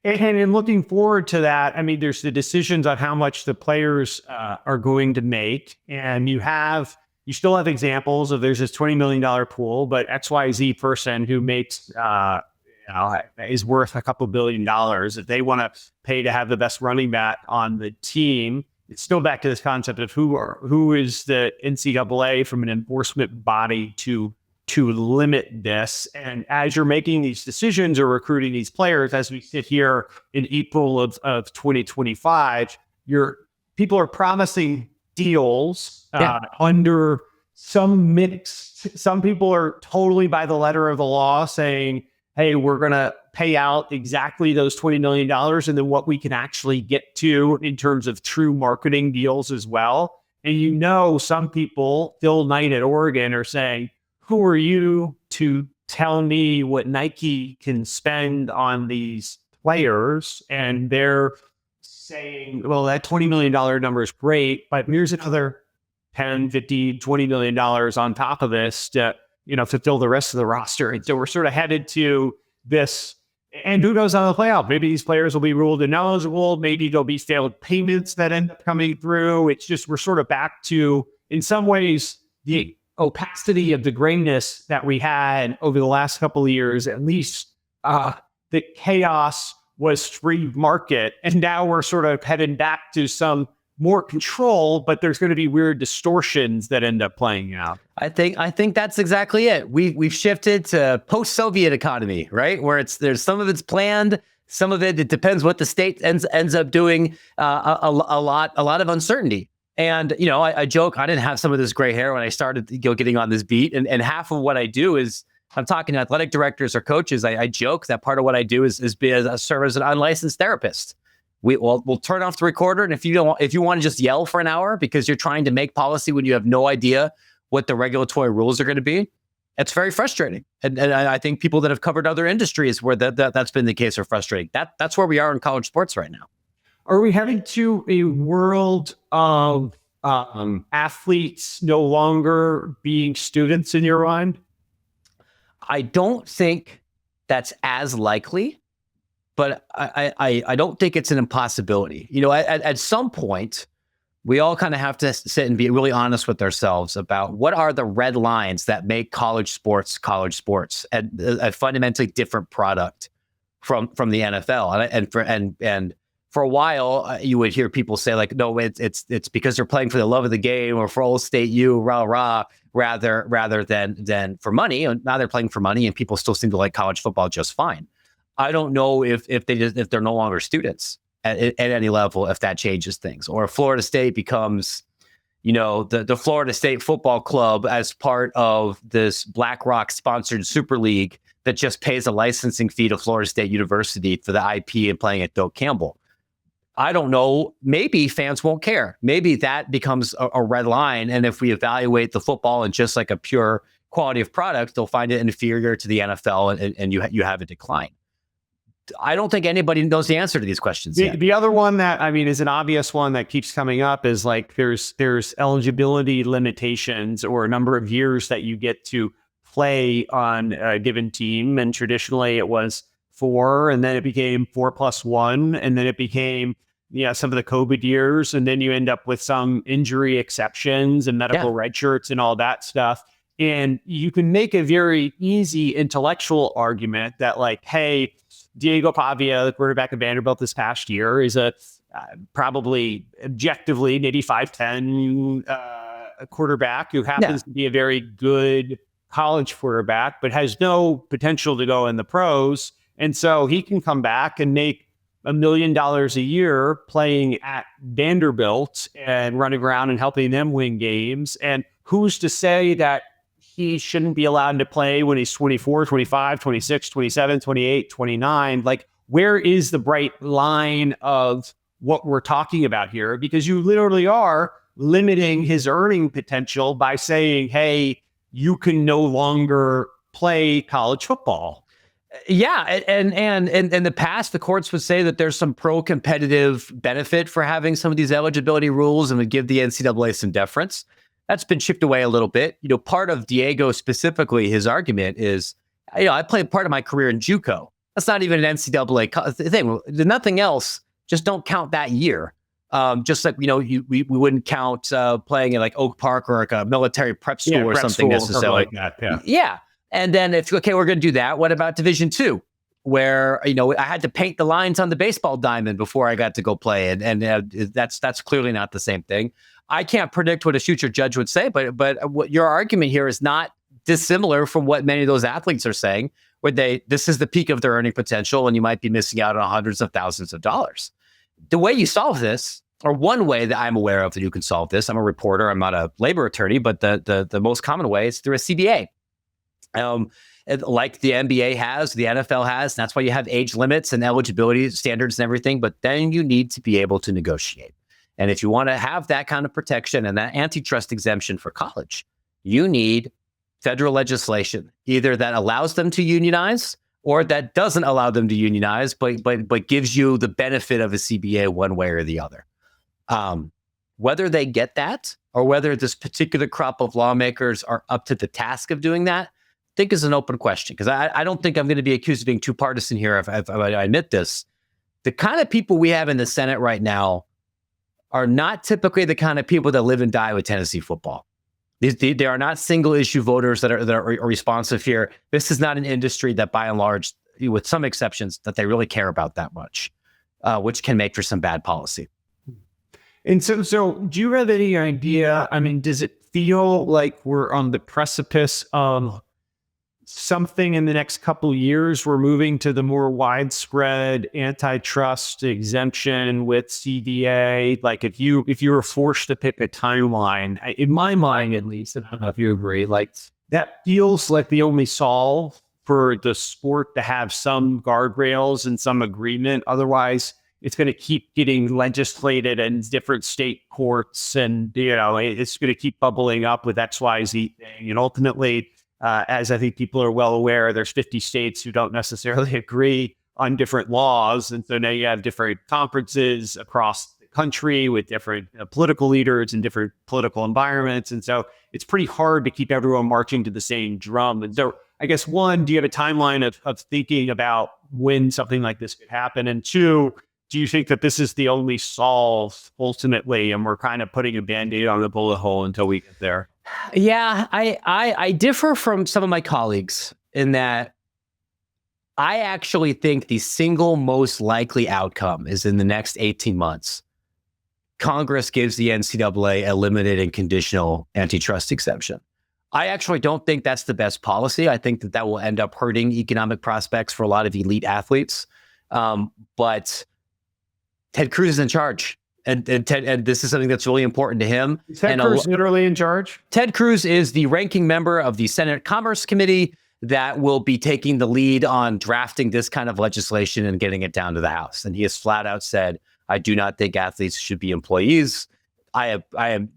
And in looking forward to that, I mean, there's the decisions on how much the players are going to make. And you still have examples of there's this $20 million pool, but XYZ person who makes, is worth a couple $1 billion. If they want to pay to have the best running back on the team, it's still back to this concept of who is the NCAA from an enforcement body to limit this. And as you're making these decisions or recruiting these players, as we sit here in April of 2025, people are promising deals under some mix. Some people are totally by the letter of the law saying, hey, we're going to pay out exactly those $20 million and then what we can actually get to in terms of true marketing deals as well. And some people, Phil Knight at Oregon, are saying, who are you to tell me what Nike can spend on these players? And they're saying, well, that $20 million number is great, but here's another 10, 50, $20 million on top of this to fill the rest of the roster. And so we're sort of headed to this, and who knows on the playoff? Maybe these players will be ruled ineligible. Maybe there'll be failed payments that end up coming through. It's just, we're sort of back to, in some ways, the opacity of the grayness that we had over the last couple of years. At least the chaos was free market. And now we're sort of heading back to some more control, but there's going to be weird distortions that end up playing out. I think that's exactly it. We've shifted to post-Soviet economy, right? Where there's some of it's planned, some of it depends what the state ends up doing. A lot of uncertainty. And I joke I didn't have some of this gray hair when I started getting on this beat, and half of what I do is I'm talking to athletic directors or coaches. I joke that part of what I do is serve as an unlicensed therapist. We'll turn off the recorder, and if you want to just yell for an hour because you're trying to make policy when you have no idea what the regulatory rules are going to be, it's very frustrating. And I think people that have covered other industries where that's been the case are frustrating. That's where we are in college sports right now. Are we heading to a world of athletes no longer being students in your mind? I don't think that's as likely, but I don't think it's an impossibility. At some point, we all kind of have to sit and be really honest with ourselves about what are the red lines that make college sports and a fundamentally different product from the NFL. And for a while, you would hear people say like, no, it's because they're playing for the love of the game or for Old State U, rather than for money. And now they're playing for money, and people still seem to like college football just fine. I don't know if they're no longer students at any level, if that changes things, or if Florida State becomes, the Florida State Football Club as part of this BlackRock sponsored Super League that just pays a licensing fee to Florida State University for the IP and playing at Doak Campbell. I don't know. Maybe fans won't care. Maybe that becomes a red line. And if we evaluate the football in just like a pure quality of product, they'll find it inferior to the NFL, and you have a decline. I don't think anybody knows the answer to these questions yet. The other one that, is an obvious one that keeps coming up is like there's eligibility limitations or a number of years that you get to play on a given team. And traditionally it was 4, and then it became 4+1, and then it became some of the COVID years, and then you end up with some injury exceptions and medical red shirts and all that stuff. And you can make a very easy intellectual argument that like, hey, Diego Pavia, the quarterback of Vanderbilt this past year, is a probably objectively maybe 5'10" quarterback who happens to be a very good college quarterback, but has no potential to go in the pros. And so he can come back and make $1 million a year playing at Vanderbilt and running around and helping them win games. And who's to say that he shouldn't be allowed to play when he's 24, 25, 26, 27, 28, 29? Like, where is the bright line of what we're talking about here? Because you literally are limiting his earning potential by saying, hey, you can no longer play college football. Yeah, and in the past, the courts would say that there's some pro-competitive benefit for having some of these eligibility rules and would give the NCAA some deference. That's been chipped away a little bit. Part of Diego specifically, his argument is, I played part of my career in JUCO. That's not even an NCAA thing. Nothing else. Just don't count that year. Just like, we wouldn't count playing in like Oak Park or like a military prep school or something necessarily. Like that, yeah. And then we're going to do that, what about Division II, where, I had to paint the lines on the baseball diamond before I got to go play. And that's clearly not the same thing. I can't predict what a future judge would say, but what your argument here is not dissimilar from what many of those athletes are saying, where this is the peak of their earning potential and you might be missing out on hundreds of thousands of dollars. The way you solve this, or one way that I'm aware of that you can solve this, I'm a reporter, I'm not a labor attorney, but the most common way is through a CBA. Like the NBA has, the NFL has, and that's why you have age limits and eligibility standards and everything, but then you need to be able to negotiate. And if you want to have that kind of protection and that antitrust exemption for college, you need federal legislation, either that allows them to unionize or that doesn't allow them to unionize, but gives you the benefit of a CBA one way or the other. Whether they get that or whether this particular crop of lawmakers are up to the task of doing that, I think is an open question, because I don't think I'm going to be accused of being too partisan here if I admit this. The kind of people we have in the Senate right now are not typically the kind of people that live and die with Tennessee football. They are not single issue voters that are responsive here. This is not an industry that, by and large, with some exceptions, that they really care about that much, which can make for some bad policy. And so do you have any idea? I mean, does it feel like we're on the precipice of something in the next couple of years? We're moving to the more widespread antitrust exemption with CDA. Like if you were forced to pick a timeline, in my mind at least, and I don't know if you agree, like that feels like the only solve for the sport to have some guardrails and some agreement. Otherwise, it's going to keep getting legislated in different state courts, and it's going to keep bubbling up with XYZ thing. And ultimately, as I think people are well aware, there's 50 states who don't necessarily agree on different laws. And so now you have different conferences across the country with different political leaders and different political environments. And so it's pretty hard to keep everyone marching to the same drum. And so I guess, one, do you have a timeline of thinking about when something like this could happen? And two, do you think that this is the only solve ultimately, and we're kind of putting a Band-Aid on the bullet hole until we get there? Yeah, I differ from some of my colleagues in that I actually think the single most likely outcome is in the next 18 months, Congress gives the NCAA a limited and conditional antitrust exemption. I actually don't think that's the best policy. I think that will end up hurting economic prospects for a lot of elite athletes. But Ted Cruz is in charge. And this is something that's really important to him. Is Ted Cruz literally in charge? Ted Cruz is the ranking member of the Senate Commerce Committee that will be taking the lead on drafting this kind of legislation and getting it down to the House. And he has flat out said, I do not think athletes should be employees. I am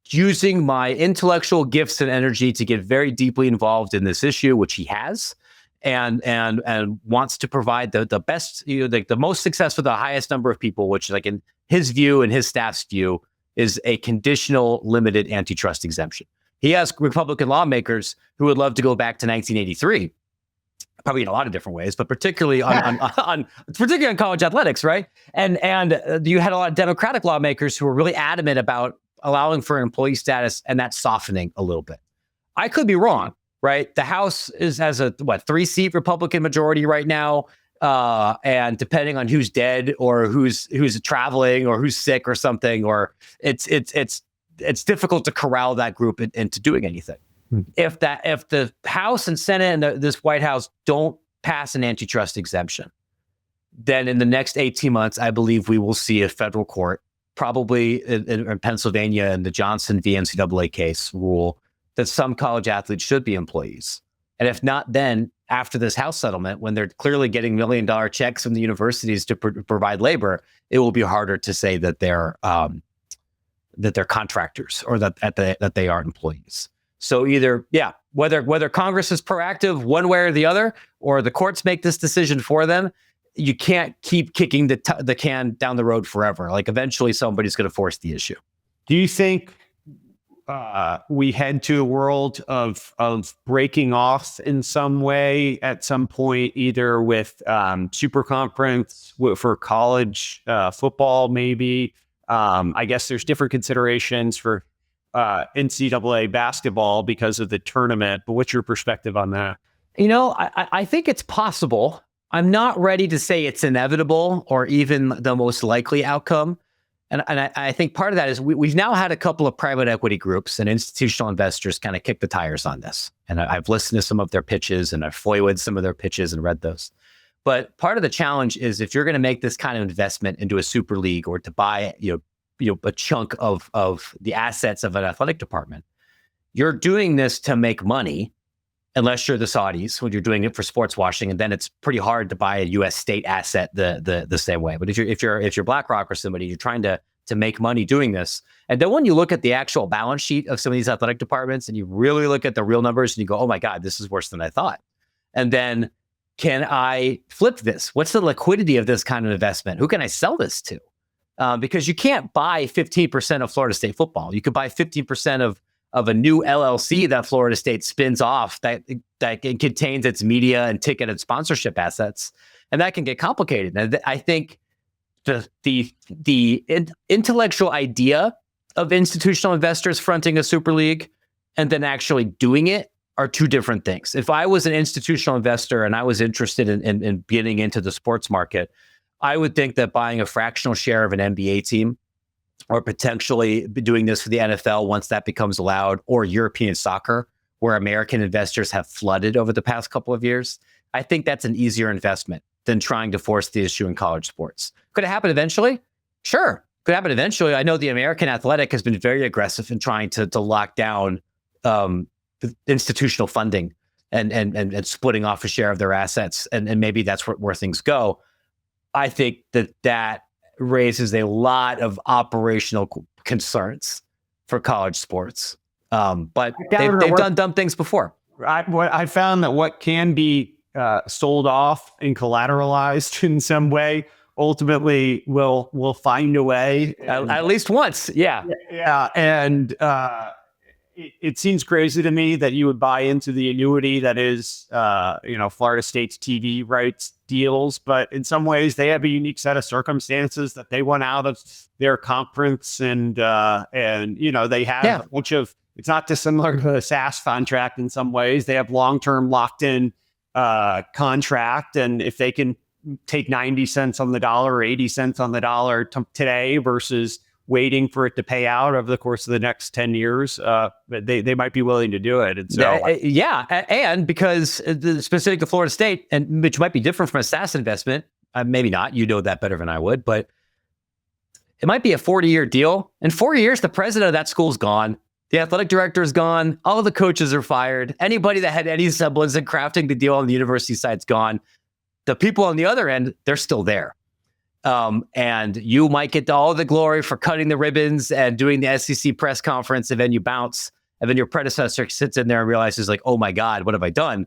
using my intellectual gifts and energy to get very deeply involved in this issue, which he has. And wants to provide the best, the most success for the highest number of people, which, like in his view and his staff's view, is a conditional limited antitrust exemption. He has Republican lawmakers who would love to go back to 1983, probably in a lot of different ways, but particularly on college athletics, right? And you had a lot of Democratic lawmakers who were really adamant about allowing for employee status, and that's softening a little bit. I could be wrong. Right, the House has a 3-seat Republican majority right now, and depending on who's dead or who's traveling or who's sick or something, or it's difficult to corral that group into doing anything. If the House and Senate and this White House don't pass an antitrust exemption, then in the next 18 months, I believe we will see a federal court, probably in Pennsylvania, in the Johnson v. NCAA case, rule that some college athletes should be employees. And if not, then after this House settlement, when they're clearly getting $1 million checks from the universities to provide labor, it will be harder to say that they're they're contractors or that they are employees. So either, whether Congress is proactive one way or the other, or the courts make this decision for them, you can't keep kicking the can down the road forever. Like eventually somebody's going to force the issue. Do you think we head to a world of breaking off in some way at some point, either with superconference for college football, maybe? I guess there's different considerations for NCAA basketball because of the tournament, but what's your perspective on that? I think it's possible. I'm not ready to say it's inevitable or even the most likely outcome. And I think part of that is we've now had a couple of private equity groups and institutional investors kind of kick the tires on this. And I've listened to some of their pitches and I've followed some of their pitches and read those. But part of the challenge is if you're going to make this kind of investment into a super league or to buy a chunk of the assets of an athletic department, you're doing this to make money. Unless you're the Saudis, when you're doing it for sports washing, and then it's pretty hard to buy a U.S. state asset the same way. But if you're BlackRock or somebody, you're trying to make money doing this. And then when you look at the actual balance sheet of some of these athletic departments, and you really look at the real numbers, and you go, "Oh my God, this is worse than I thought." And then, can I flip this? What's the liquidity of this kind of investment? Who can I sell this to? Because you can't buy 15% of Florida State football. You could buy 15% of a new LLC that Florida State spins off that contains its media and ticket and sponsorship assets. And that can get complicated. And I think the intellectual idea of institutional investors fronting a super league and then actually doing it are two different things. If I was an institutional investor and I was interested in getting into the sports market, I would think that buying a fractional share of an NBA team, or potentially doing this for the NFL once that becomes allowed, or European soccer, where American investors have flooded over the past couple of years, I think that's an easier investment than trying to force the issue in college sports. Could it happen eventually? Sure, could happen eventually. I know the American Athletic has been very aggressive in trying to lock down institutional funding and splitting off a share of their assets, and maybe that's where things go. I think that raises a lot of operational concerns for college sports. But they've done dumb things before. I found that what can be sold off and collateralized in some way ultimately will find a way. At least once. Yeah. Yeah. And it seems crazy to me that you would buy into the annuity that is, Florida State's TV rights deals, but in some ways they have a unique set of circumstances that they want out of their conference, and they have a bunch of. It's not dissimilar to a SaaS contract in some ways. They have long-term locked-in contract, and if they can take 90 cents on the dollar or 80 cents on the dollar today versus waiting for it to pay out over the course of the next 10 years, they might be willing to do it. And so, and because specific to Florida State, and which might be different from a SaaS investment, maybe not, you know that better than I would, but it might be a 40-year deal. In 4 years, the president of that school's gone. The athletic director is gone. All of the coaches are fired. Anybody that had any semblance of crafting the deal on the university side's gone. The people on the other end, they're still there. And you might get all the glory for cutting the ribbons and doing the SEC press conference, and then you bounce, and then your predecessor sits in there and realizes, like, oh my God, what have I done?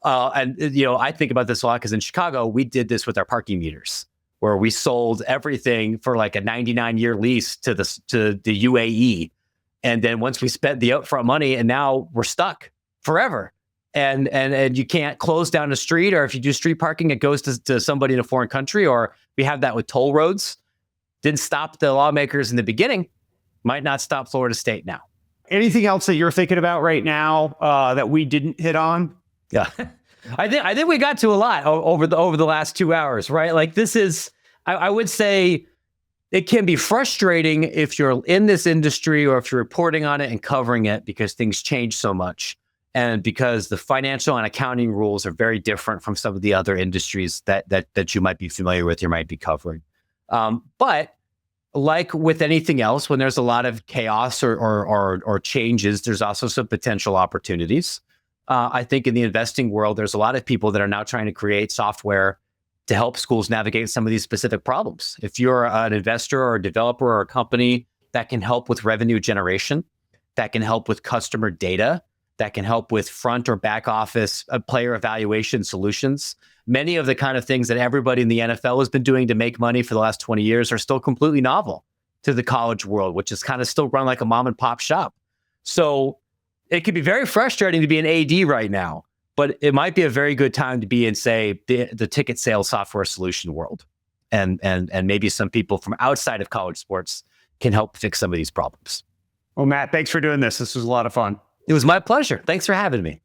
I think about this a lot because in Chicago, we did this with our parking meters, where we sold everything for like a 99-year lease to the UAE. And then once we spent the upfront money, and now we're stuck forever. And you can't close down a street, or if you do street parking, it goes to somebody in a foreign country, or we have that with toll roads. Didn't stop the lawmakers in the beginning, might not stop Florida State now. Anything else that you're thinking about right now that we didn't hit on? Yeah, I think we got to a lot over the last 2 hours, right? Like this is, I would say, it can be frustrating if you're in this industry or if you're reporting on it and covering it, because things change so much. And because the financial and accounting rules are very different from some of the other industries that you might be familiar with, you might be covering. But like with anything else, when there's a lot of chaos or changes, there's also some potential opportunities. I think in the investing world, there's a lot of people that are now trying to create software to help schools navigate some of these specific problems. If you're an investor or a developer or a company that can help with revenue generation, that can help with customer data, that can help with front or back office player evaluation solutions. Many of the kind of things that everybody in the NFL has been doing to make money for the last 20 years are still completely novel to the college world, which is kind of still run like a mom and pop shop. So it could be very frustrating to be an AD right now, but it might be a very good time to be in, say, the ticket sales software solution world. And maybe some people from outside of college sports can help fix some of these problems. Well, Matt, thanks for doing this. This was a lot of fun. It was my pleasure. Thanks for having me.